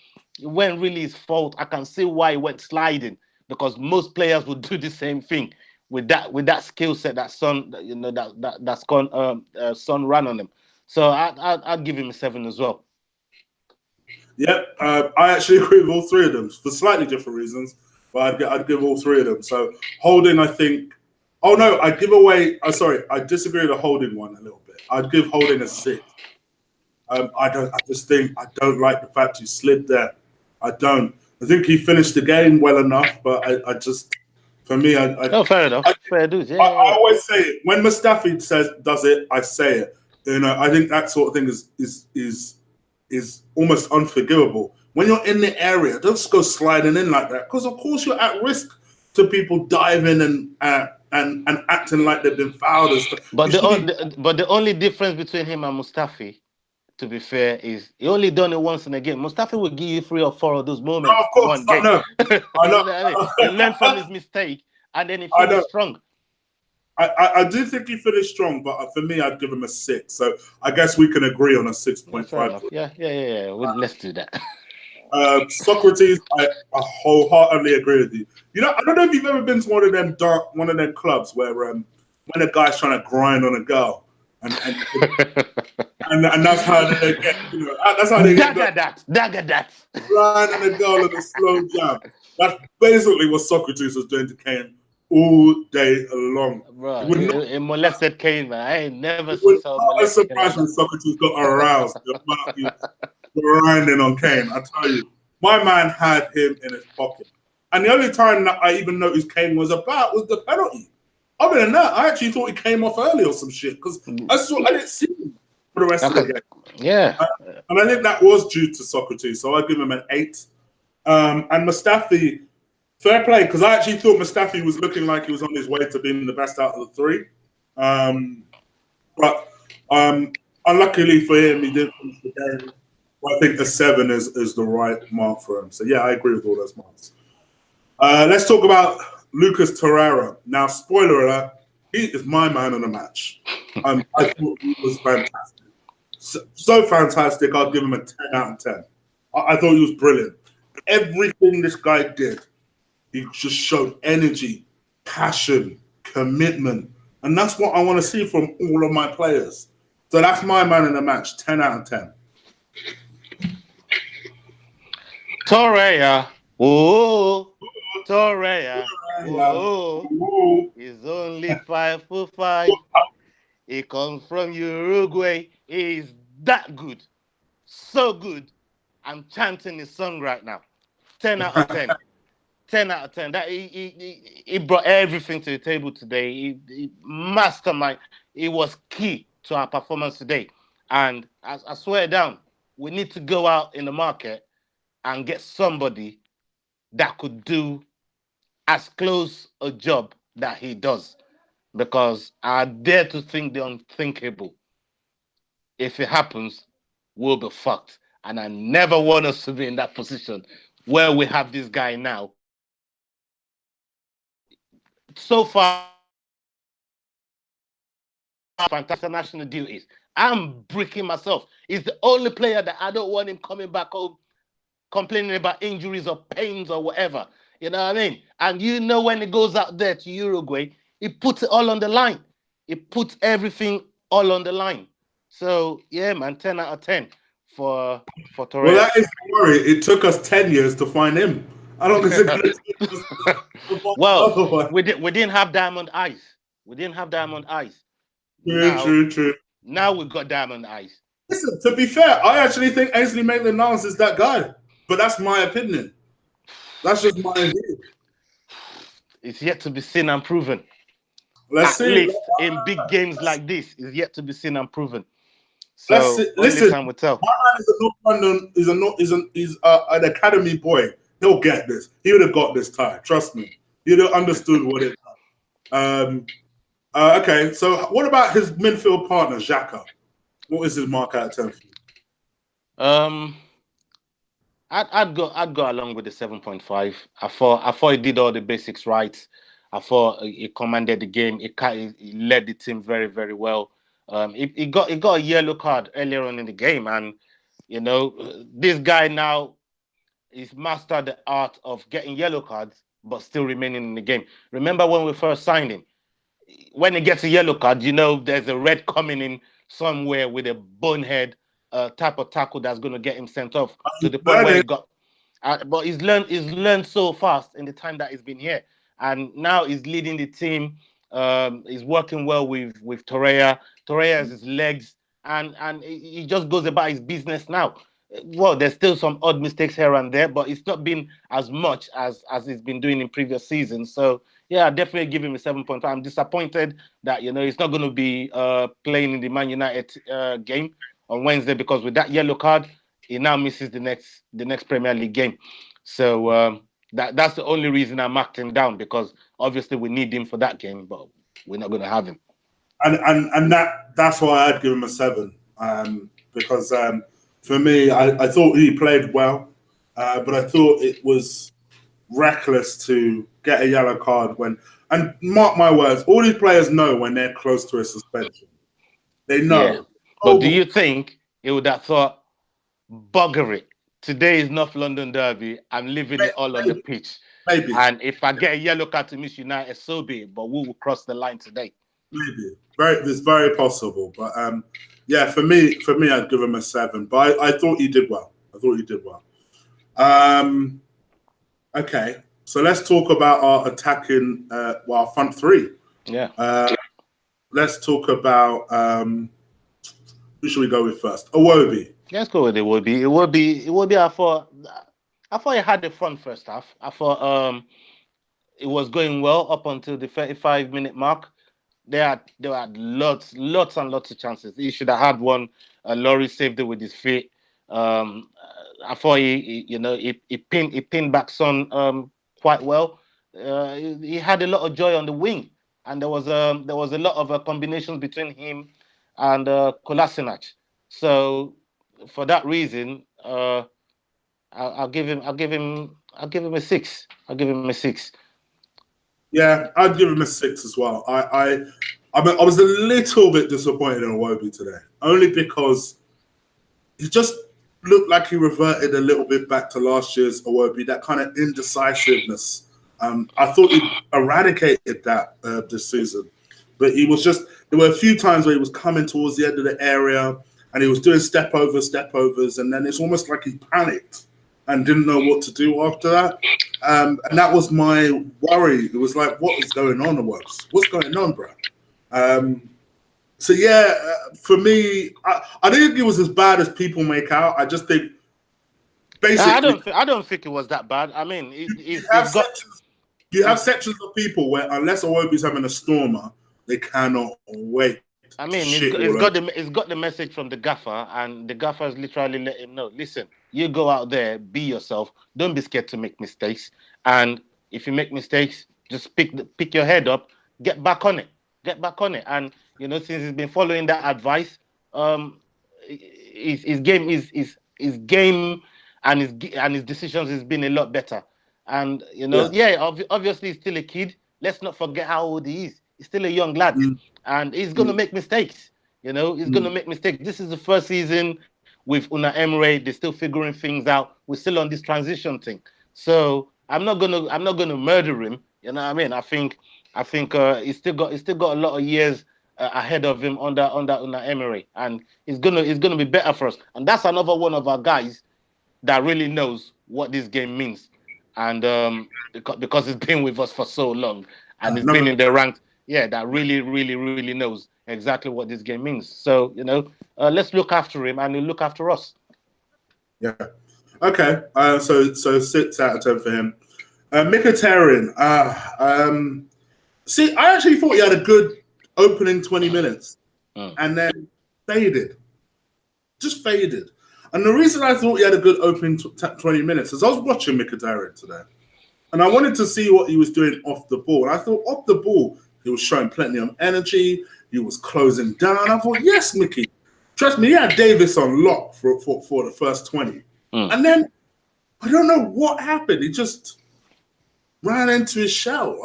it went really his fault. I can see why he went sliding, because most players would do the same thing with that skill set that Son, that's gone. Son ran on him. So I'd give him a 7 as well. Yeah, I actually agree with all 3 of them for slightly different reasons, but I'd give all 3 of them. So Holding, I think. Oh no, I'd give away. Sorry, I disagree with the Holding one a little bit. I'd give Holding a 6. I just think I don't like the fact he slid there. I don't. I think he finished the game well enough, but I just, for me, fair enough. Fair dues. Yeah, I always say it when Mustafi does it. I say it. I think that sort of thing is almost unforgivable. When you're in the area, don't just go sliding in like that, because of course you're at risk to people diving and acting like they've been fouled and stuff. But the only difference between him and Mustafi, to be fair, is he only done it once in a game. Mustafi will give you 3 or 4 of those moments. No, of course, I know. He learned from his mistake and then he finished strong. I do think he finished strong, but for me, I'd give him a 6. So I guess we can agree on a 6.5. Yeah. Let's do that. Socrates, I wholeheartedly agree with you. I don't know if you've ever been to one of them clubs where when a guy's trying to grind on a girl, and that's how they get. That's how they get. Dagger that. Grinding a girl in a slow jam. That's basically what Socrates was doing to Kane all day long. Bro, it molested Kane, man. I ain't never seen so molested. I was surprised when Socrates got aroused. Grinding on Kane, I tell you, my man had him in his pocket. And the only time that I even noticed Kane was the penalty. Other than that, I actually thought he came off early or some shit, because I didn't see him for the rest of the game. Yeah. And I think that was due to Socrates, so I give him an 8. And Mustafi, fair play, because I actually thought Mustafi was looking like he was on his way to being the best out of the 3. But unluckily for him, he didn't finish the game. Well, I think the 7 is the right mark for him. So yeah, I agree with all those marks. Let's talk about Lucas Torreira. Now, spoiler alert, he is my man of the match. I thought he was fantastic. So fantastic, I'll give him a 10 out of 10. I thought he was brilliant. Everything this guy did, he just showed energy, passion, commitment. And that's what I want to see from all of my players. So that's my man in the match, 10 out of 10. Torreira. Oh, Torreira, oh, he's only 5'5". He comes from Uruguay. He's that good. So good. I'm chanting his song right now. 10 out of 10. 10 out of 10. That he brought everything to the table today. He mastermind. It was key to our performance today. And I swear down, we need to go out in the market and get somebody that could do as close a job that he does. Because I dare to think the unthinkable. If it happens, we'll be fucked. And I never want us to be in that position where we have this guy now. So far, fantastic national duties. I'm breaking myself. He's the only player that I don't want him coming back home complaining about injuries or pains or whatever. You know what I mean? And you know when he goes out there to Uruguay, he puts it all on the line. He puts everything all on the line. So yeah, man, 10 out of 10 for Torres. Well, that is the worry. It took us 10 years to find him. I don't think it's going to take us to find another one. we didn't have diamond eyes. We didn't have diamond eyes. True. Now we've got diamond eyes. Listen, to be fair, I actually think Ainsley Maitland-Niles is that guy. But that's my opinion. That's just my view. It's yet to be seen and proven. Let's see. At least in big games like this, it's yet to be seen and proven. So listen, time will tell. My man is a North London. He's an academy boy. He'll get this. He would have got this tie. Trust me. He'd have understood what it. Okay. So what about his midfield partner, Xhaka? What is his mark out of 10 for you? I'd go along with the 7.5. I thought he did all the basics right. I thought he commanded the game. He led the team very, very well. He got a yellow card earlier on in the game, and you know this guy now is mastered the art of getting yellow cards but still remaining in the game. Remember when we first signed him? When he gets a yellow card, you know there's a red coming in somewhere with a bonehead type of tackle that's going to get him sent off to the point where he got. But he's learned so fast in the time that he's been here, and now he's leading the team. He's working well with Torreira. Torreira has his legs, and he just goes about his business now. Well, there's still some odd mistakes here and there, but it's not been as much as he's been doing in previous seasons. So yeah, I definitely give him a 7.5. I'm disappointed that he's not going to be playing in the Man United game on Wednesday because with that yellow card, he now misses the next Premier League game. So that's the only reason I marked him down, because obviously we need him for that game, but we're not going to have him. And that's why I'd give him a 7, because for me, I thought he played well, but I thought it was reckless to get a yellow card and mark my words, all these players know when they're close to a suspension. They know. Yeah. But do you think he would have thought, bugger it, today is North London Derby, I'm leaving it all on the pitch. Maybe. And if I get a yellow card to miss United, so be it, but we will cross the line today. Maybe. It's very possible. But yeah, for me, I'd give him a 7. But I thought he did well. Okay, so let's talk about our attacking, our front three. Yeah. Let's talk about who should we go with first? Iwobi. Let's go with Iwobi. I thought he had the front first half. I thought it was going well up until the 35-minute mark. There had lots and lots of chances. He should have had one. Laurie saved it with his feet. I thought he pinned back Son quite well. He had a lot of joy on the wing, and there was a lot of combinations between him and Kolasinac. So for that reason, I'll give him a 6. I'll give him a 6. Yeah, I'd give him a 6 as well. I was a little bit disappointed in Iwobi today, only because he just looked like he reverted a little bit back to last year's Iwobi, that kind of indecisiveness. I thought he eradicated that this season, but there were a few times where he was coming towards the end of the area and he was doing step overs, and then it's almost like he panicked and didn't know what to do after that. And that was my worry. It was like, what is going on, what's going on, bro? So yeah, for me, I don't think it was as bad as people make out. I just think basically I don't think it was that bad. I mean, you it's have got. sections. You have sections of people where unless Iwobi's having a stormer, they cannot wait I to mean, shit all over. it's got the message from the gaffer, and the gaffer has literally let him know. Listen, you go out there, be yourself. Don't be scared to make mistakes. And if you make mistakes, just pick your head up, get back on it, get back on it. And since he's been following that advice, his game his game and his decisions has been a lot better. And Yeah. obviously he's still a kid. Let's not forget how old he is. He's still a young lad, Mm, and he's going to mm, make mistakes. He's going to mm. make mistakes. This is the first season with Una Emery. They're still figuring things out. We're still on this transition thing. So I'm not gonna murder him. You know what I mean? I think he's still got a lot of years ahead of him under Una Emery, and he's gonna be better for us. And that's another one of our guys that really knows what this game means, and because it's been with us for so long and it's been Another, in the ranks, yeah, that really, really, really knows exactly what this game means. So let's look after him, and he'll look after us. yeah. Okay. So 6 out of 10 for him. Mkhitaryan. See, I actually thought he had a good opening 20 minutes, and then faded, just faded. And the reason I thought he had a good opening 20 minutes is I was watching Mkhitaryan today, and I wanted to see what he was doing off the ball. And I thought off the ball, he was showing plenty of energy. He was closing down. I thought, yes, Mickey. Trust me, he had Davis on lock for the first 20. And then I don't know what happened. He just ran into his shell.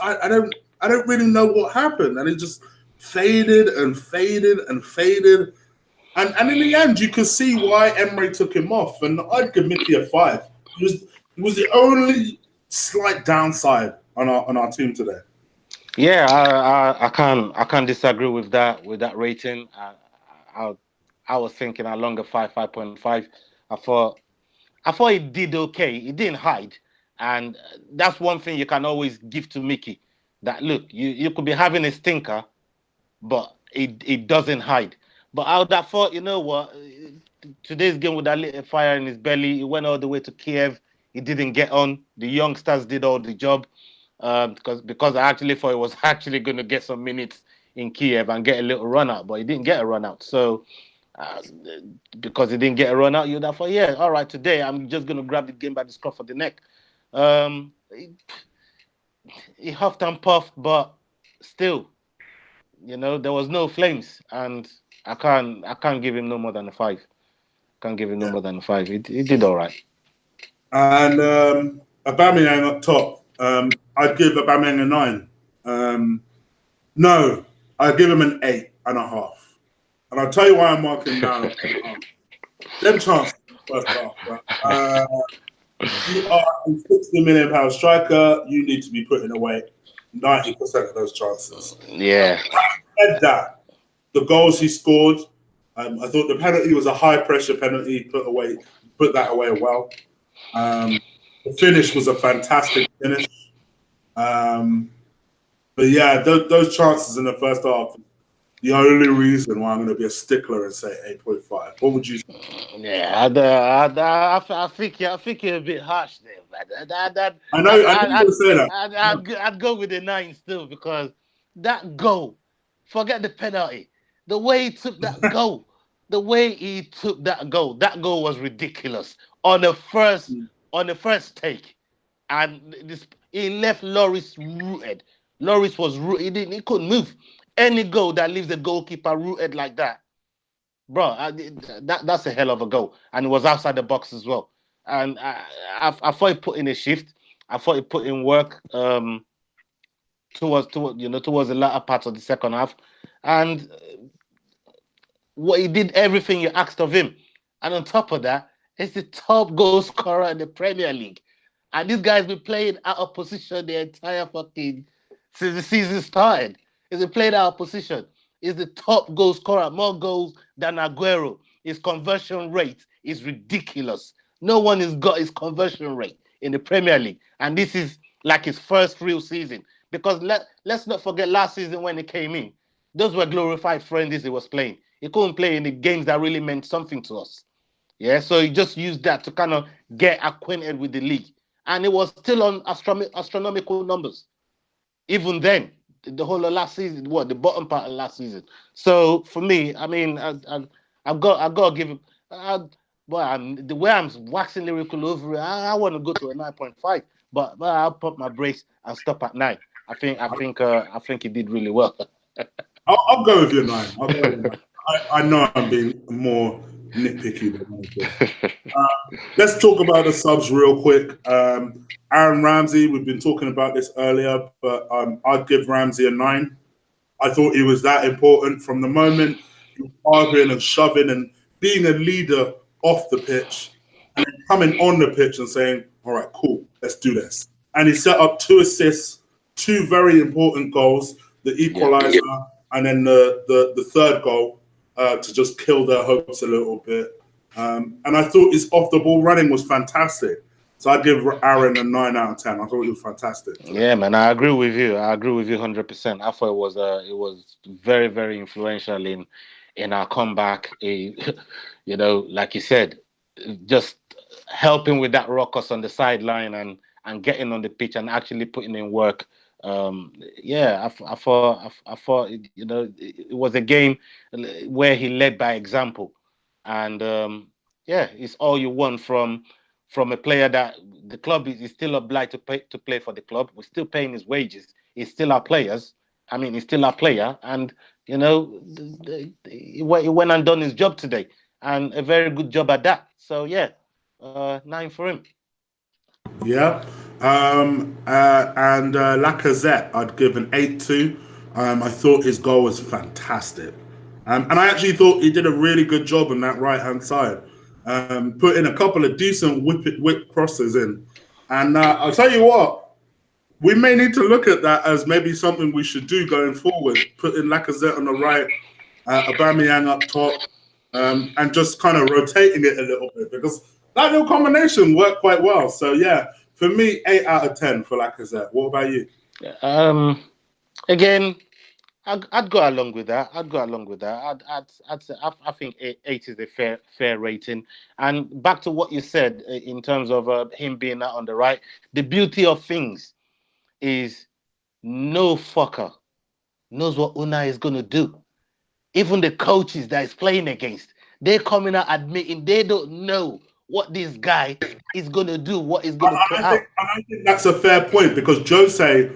I don't really know what happened. And he just faded and faded and faded. And in the end, you could see why Emery took him off. And I'd give Mickey a 5. He was the only slight downside on our team today. Yeah, I can't disagree with that rating. I I was thinking a longer 5.5. I thought I thought he did okay. He didn't hide, and that's one thing you can always give to Mickey. That look, you could be having a stinker, but it doesn't hide. But I would have thought, you know what, today's game with that little fire in his belly, he went all the way to Kiev. He didn't get on. The youngsters did all the job, because I actually thought he was actually going to get some minutes in Kiev and get a little run out, but he didn't get a run out. So uh, because he didn't get a run out, you'd have thought, yeah, all right, today I'm just going to grab the game by the scruff of the neck. He huffed and puffed, but still, there was no flames, and I can't give him no more than a 5. Can't give him no Yeah. more than a 5. He did all right. And Aubameyang up top. I'd give Aubameyang a 9. No, I'd give him an 8.5. And I'll tell you why I'm marking down. Them chances first half. You are a £60 million striker. You need to be putting away 90% of those chances. Yeah. Said that, the goals he scored, I thought the penalty was a high pressure penalty. Put that away well. The finish was a fantastic finish. But yeah, those chances in the first half, the only reason why I'm going to be a stickler and say 8.5. What would you say? Yeah, I think you're a bit harsh there, but I know you're going to say that. I'd go with a 9 still, because that goal, forget the penalty, the way he took that goal was ridiculous on the first take, and he left Loris rooted. Loris was rooted. He couldn't move. Any goal that leaves the goalkeeper rooted like that, bro, that's a hell of a goal, and it was outside the box as well. And I thought he put in a shift. I thought he put in work towards the latter part of the second half, and what he did everything you asked of him, and on top of that, he's the top goal scorer in the Premier League, and this guy's been playing out of position the entire fucking since the season started. He's been playing out of position. He's the top goal scorer, more goals than Aguero. His conversion rate is ridiculous. No one has got his conversion rate. in the Premier League, and this is like his first real season. Because let's not forget last season when he came in, those were glorified friendlies he was playing. He couldn't play in the games that really meant something to us. Yeah, so he just used that to kind of get acquainted with the league, and it was still on astronomical numbers. Even then, the whole of last season, the bottom part of last season. So for me, I mean, I've got to give him. The way I'm waxing lyrical over it, I want to go to a 9.5, but I'll pump my brakes and stop at 9. I think he did really well. I'll go with your 9. I'll go with your 9. I know I'm being more nitpicky than anything. Let's talk about the subs real quick. Aaron Ramsey, we've been talking about this earlier, but I'd give Ramsey a 9. I thought he was that important from the moment he was arguing and shoving and being a leader off the pitch and then coming on the pitch and saying, all right, cool, let's do this. And he set up 2 assists, 2 very important goals, the equaliser and then the third goal to just kill their hopes a little bit. And I thought his off-the-ball running was fantastic. So I'd give Aaron a 9 out of 10. I thought he was fantastic. Yeah, man, I agree with you. 100%. I thought it was very, very influential in our comeback. Like you said, just helping with that ruckus on the sideline and getting on the pitch and actually putting in work. I thought it was a game where he led by example, and it's all you want from a player that the club is still obliged to play for the club. We're still paying his wages. He's still our players. I mean, he's still our player, and he went and done his job today, and a very good job at that. So 9 for him. Yeah. And Lacazette, I'd give an 8 to. I thought his goal was fantastic. And I actually thought he did a really good job on that right-hand side. Put in a couple of decent whip crosses in. And I'll tell you what, we may need to look at that as maybe something we should do going forward. Putting Lacazette on the right, Aubameyang up top, and just kind of rotating it a little bit because that little combination worked quite well. So, for me, 8 out of 10 for Lacazette. What about you? Again, I'd go along with that. I'd say I think 8 is a fair rating. And back to what you said in terms of him being out on the right, the beauty of things is no fucker knows what Unai is going to do. Even the coaches that he's playing against, they're coming out admitting they don't know what this guy is going to do, what he's going to put out. I think that's a fair point because Jose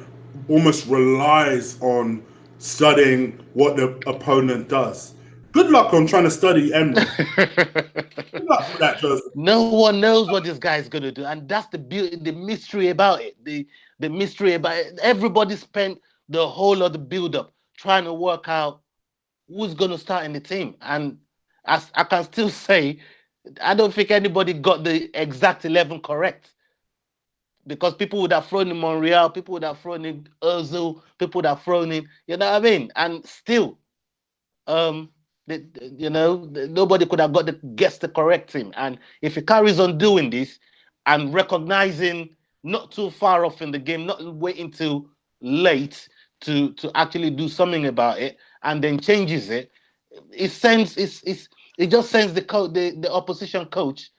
almost relies on studying what the opponent does. Good luck on trying to study Emery. Good luck for that, Jose. No one knows what this guy is going to do, and that's the beauty, the mystery about it. The mystery about it. Everybody spent the whole of the build-up trying to work out who's going to start in the team, and as I can still say, I don't think anybody got the exact 11 correct. Because people would have thrown in Monreal, people would have thrown in Ozil, people would have thrown in, you know what I mean? And still, nobody could have guessed the correct team. And if he carries on doing this and recognizing not too far off in the game, not waiting till late to actually do something about it, and then changes it, it just sends the opposition coach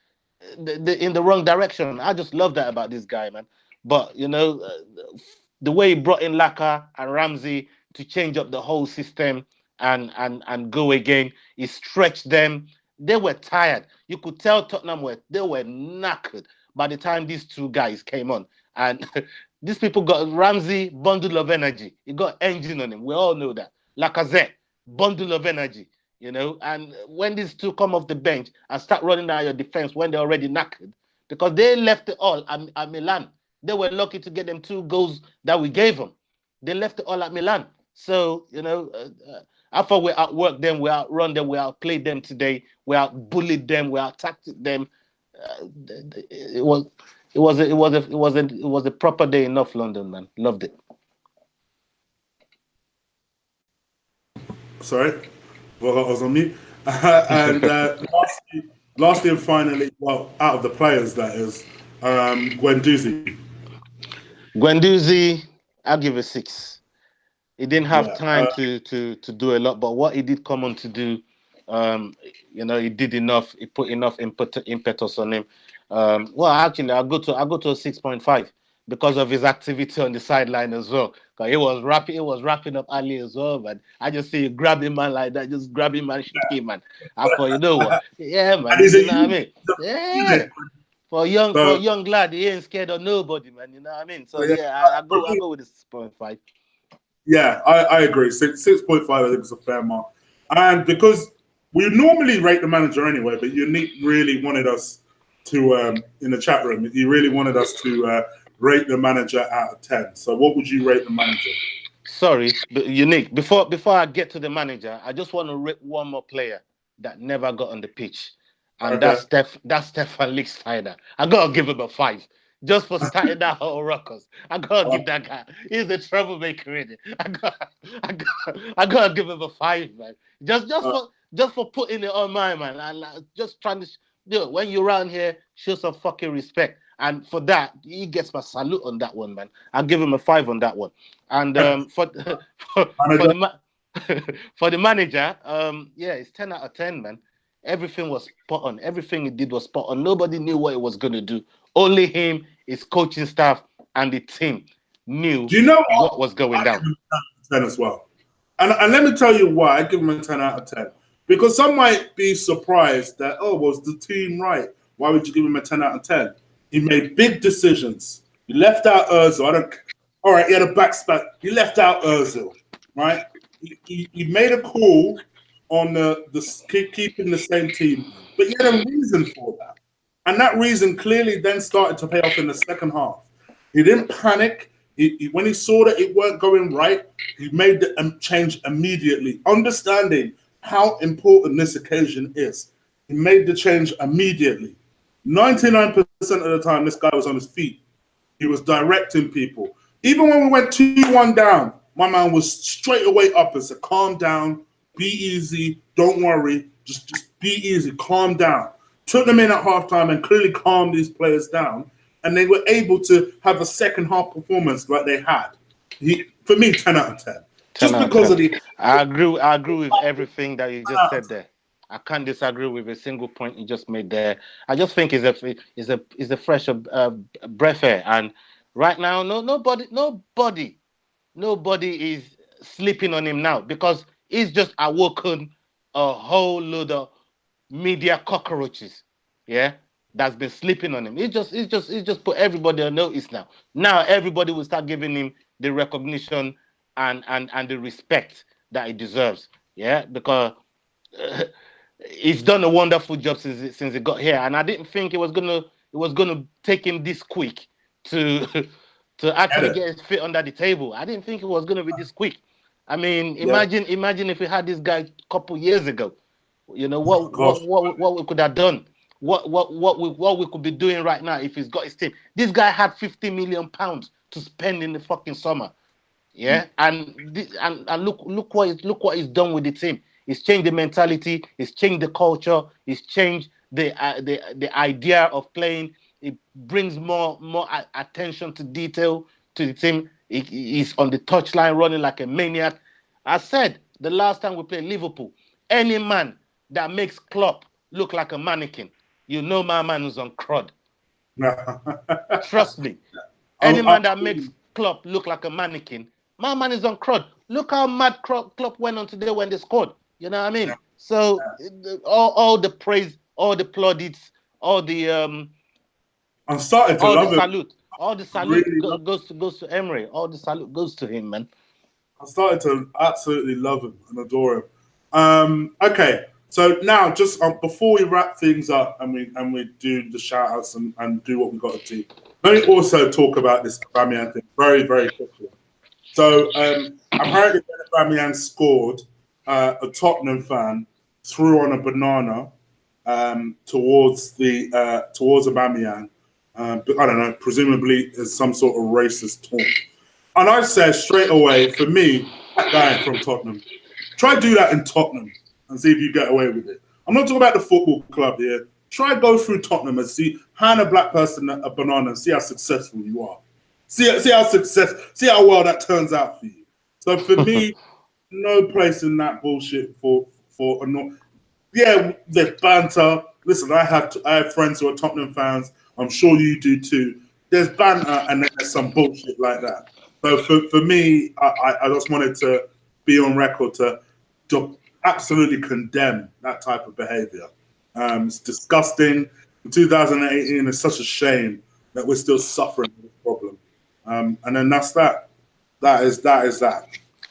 in the wrong direction. I just love that about this guy, man. But the way he brought in Laka and Ramsey to change up the whole system and go again, he stretched them. They were tired. You could tell Tottenham were knackered by the time these 2 guys came on. And these people got Ramsey, bundle of energy. He got engine on him. We all know that. Lacazette, bundle of energy. And when these 2 come off the bench and start running out your defense when they're already knackered, because they left it all at Milan. They were lucky to get them 2 goals that we gave them. They left it all at Milan. So, I thought we outworked them, we outrun them, we outplayed them today, we outbullied them, we outtacted them. It was a proper day in North London, man. Loved it. Sorry. Well, I was on mute. And lastly and finally, well, out of the players, that is, Guendouzi. Guendouzi, I'll give a 6. He didn't have Yeah. time to do a lot, but what he did come on to do, he did enough. He put enough impetus on him. Well, actually, I'll go to a 6.5 because of his activity on the sideline as well. Cause he was wrapping up early as well, man. I just see you grab him, man, like that, just grab him, man, shake him, man. I thought, you know what? Yeah, And man. he's a You know what I youth, mean? he's a Yeah. unit. For a So, young lad, he ain't scared of nobody, man. You know what I mean? So yeah, yeah, I go with the 6.5. yeah, I agree. 6.5, I think is a fair mark. And because we normally rate the manager anyway, but Unique really wanted us to, in the chat room, he really wanted us to rate the manager out of 10. So what would you rate the manager? Sorry, but Unique. Before I get to the manager, I just want to rip one more player that never got on the pitch, and Okay. that's Stefan Lichtsteiner. I gotta give him a 5 just for starting that whole ruckus. I gotta Uh, give that guy. He's a troublemaker, in it. I gotta give him a 5, man. uh, Just for putting it on my man. Just trying to. When you're around here, show some fucking respect. And for that, he gets my salute on that one, man. I'll give him a 5 on that one. And for manager? for the manager, yeah, it's 10 out of 10, man. Everything was spot on. Everything he did was spot on. Nobody knew what he was gonna do. Only him, his coaching staff, and the team knew Do you know what? what was going I give down. him 10 out of 10 as well. And let me tell you why I give him a 10 out of 10. Because some might be surprised that, oh, was the team right? Why would you give him a 10 out of 10? He made big decisions. He left out Ozil. All right, he had a backspot. He left out Ozil, right? He made a call on keeping the same team, but he had a reason for that. And that reason clearly then started to pay off in the second half. He didn't panic. When he saw that it weren't going right, he made the change immediately, understanding how important this occasion is. He made the change immediately. 99% of the time, this guy was on his feet. He was directing people. Even when we went 2-1 down, my man was straight away up and said, calm down, be easy, don't worry, just be easy, calm down. Took them in at halftime and clearly calmed these players down, and they were able to have a second half performance like they had. For me, 10 out of 10. 10 Just out of because 10. of the I agree with everything that you just said there. I can't disagree with a single point you just made there. I just think it's a fresh breath air. And right now, nobody is sleeping on him now because he's just awoken a whole load of media cockroaches. Yeah, that's been sleeping on him. He just put everybody on notice now. Now everybody will start giving him the recognition and the respect that he deserves. Yeah, because he's done a wonderful job since he got here, and I didn't think it was gonna take him this quick to to actually edit. get his feet under the table. I didn't think it was gonna be this quick. I mean, Yeah, imagine if we had this guy a couple years ago. You know oh, gosh. what we could have done. What we could be doing right now if he's got his team. This guy had 50 million pounds to spend in the fucking summer. Yeah, and look what he's done with the team. He's changed the mentality. He's changed the culture. He's changed the idea of playing. It brings more attention to detail to the team. He's on the touchline running like a maniac. I said the last time we played Liverpool, any man that makes Klopp look like a mannequin, you know my man is on crud. Trust me. Any I'm, man that makes Klopp look like a mannequin, my man is on crud. Look how mad Klopp went on today when they scored. You know what I mean? So all the praise, all the plaudits, all the I'm starting to all the love him. salute, all the I salute really love goes to Emery. All the salute goes to him, man. I started to absolutely love him and adore him. Okay, so now just before we wrap things up and we do the shout outs and do what we got to do, let me also talk about this Aubameyang thing very, very quickly. So apparently when Aubameyang scored, a Tottenham fan threw on a banana towards Aubameyang. But I don't know, presumably as some sort of racist taunt. And I said straight away, for me, that guy from Tottenham, try to do that in Tottenham and see if you get away with it. I'm not talking about the football club here. try go through Tottenham and see, hand a black person a banana and see how successful you are. See how well that turns out for you. So for me, no place in that bullshit for yeah, there's banter. Listen, I have friends who are Tottenham fans. I'm sure you do too. There's banter and then there's some bullshit like that. So for me, I just wanted to be on record to absolutely condemn that type of behavior. It's disgusting. In 2018, it's such a shame that we're still suffering with this problem. And then that's that. That is that.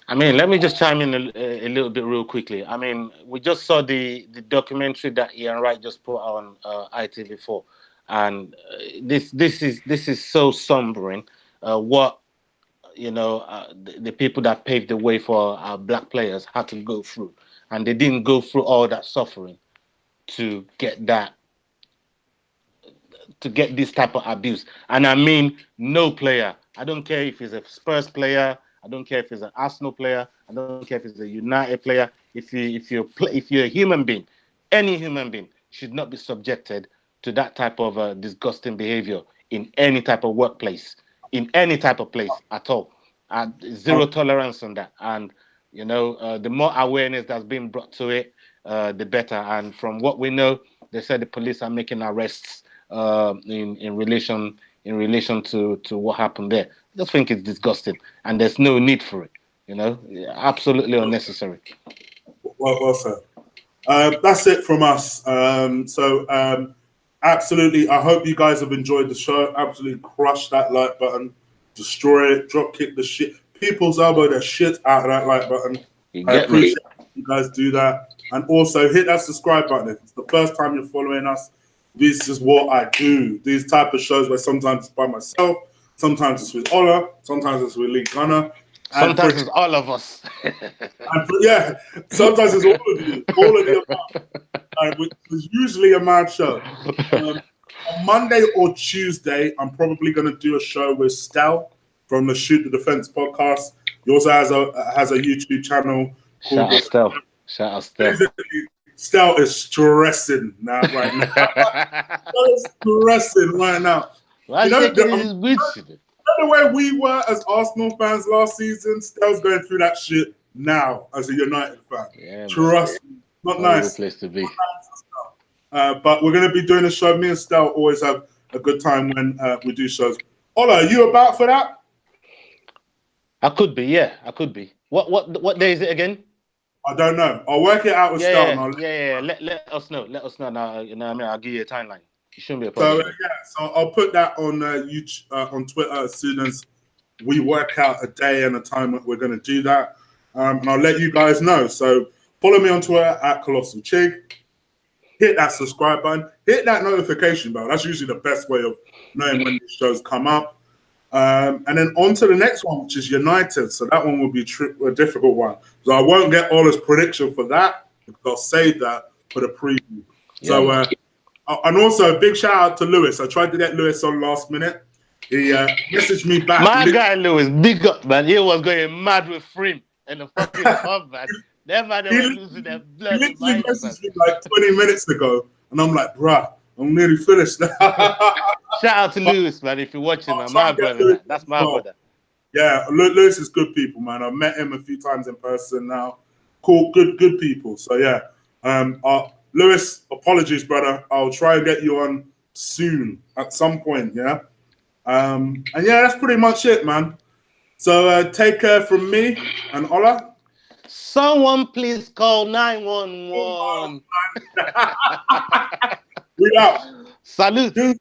I mean, let me just chime in a little bit real quickly. I mean, we just saw the documentary that Ian Wright just put on ITV4, and this is so sombering. What the people that paved the way for our black players had to go through, and they didn't go through all that suffering to get this type of abuse. And I mean, no player. I don't care if he's a Spurs player. I don't care if he's an Arsenal player. I don't care if he's a United player. If you're a human being, any human being should not be subjected to that type of disgusting behavior in any type of workplace, in any type of place at all. And zero tolerance on that. And the more awareness that's being brought to it, the better. And from what we know, they said the police are making arrests in relation to what happened there. I just think it's disgusting, and there's no need for it. Absolutely unnecessary. Well said. That's it from us. Absolutely, I hope you guys have enjoyed the show. Absolutely crush that like button, destroy it, drop kick the shit, people's elbow the shit out of that like button. I appreciate you guys do that. And also hit that subscribe button. If it's the first time you're following us, this is what I do. These type of shows where sometimes it's by myself, sometimes it's with Ola, sometimes it's with Lee Gunner. Sometimes it's all of us. Yeah, sometimes it's all of you, all of the above. It's usually a mad show. On Monday or Tuesday, I'm probably going to do a show with Stel from the Shoot the Defense podcast. He also has a YouTube channel. Shout out Stel. Stel is stressing right now. Stel is stressing right now. Well, the way we were as Arsenal fans last season, Stel's going through that shit now as a United fan. Yeah, trust me. Not nice. Place to be. But we're going to be doing a show. Me and Stel always have a good time when we do shows. Ola, are you about for that? I could be, yeah. I could be. What day is it again? I don't know. I'll work it out with Stel. Let us know. Let us know now. I'll give you a timeline. It shouldn't be a problem. So I'll put that on YouTube, on Twitter as soon as we work out a day and a time that we're going to do that. And I'll let you guys know. So follow me on Twitter at Colossal Chig. Hit that subscribe button. Hit that notification bell. That's usually the best way of knowing when these shows come up. And then on to the next one, which is United. So that one will be a difficult one. So I won't get Ola's prediction for that, because I'll save that for the preview. Yeah. So, and also a big shout out to Lewis. I tried to get Lewis on last minute. He messaged me back. My guy Lewis, big up, man. He was going mad with Frim and the fucking pub, man. They were losing their blood. He literally messaged me like 20 minutes ago, and I'm like, bruh, I'm nearly finished now. Shout out to Lewis, man. If you're watching, man, my brother, man. That's my brother. Yeah, Lewis is good people, man. I've met him a few times in person now. Cool, good people. So yeah, Lewis, apologies, brother. I'll try and get you on soon at some point. Yeah, and yeah, that's pretty much it, man. So take care from me and Ola. Someone please call 911. We out. Salute.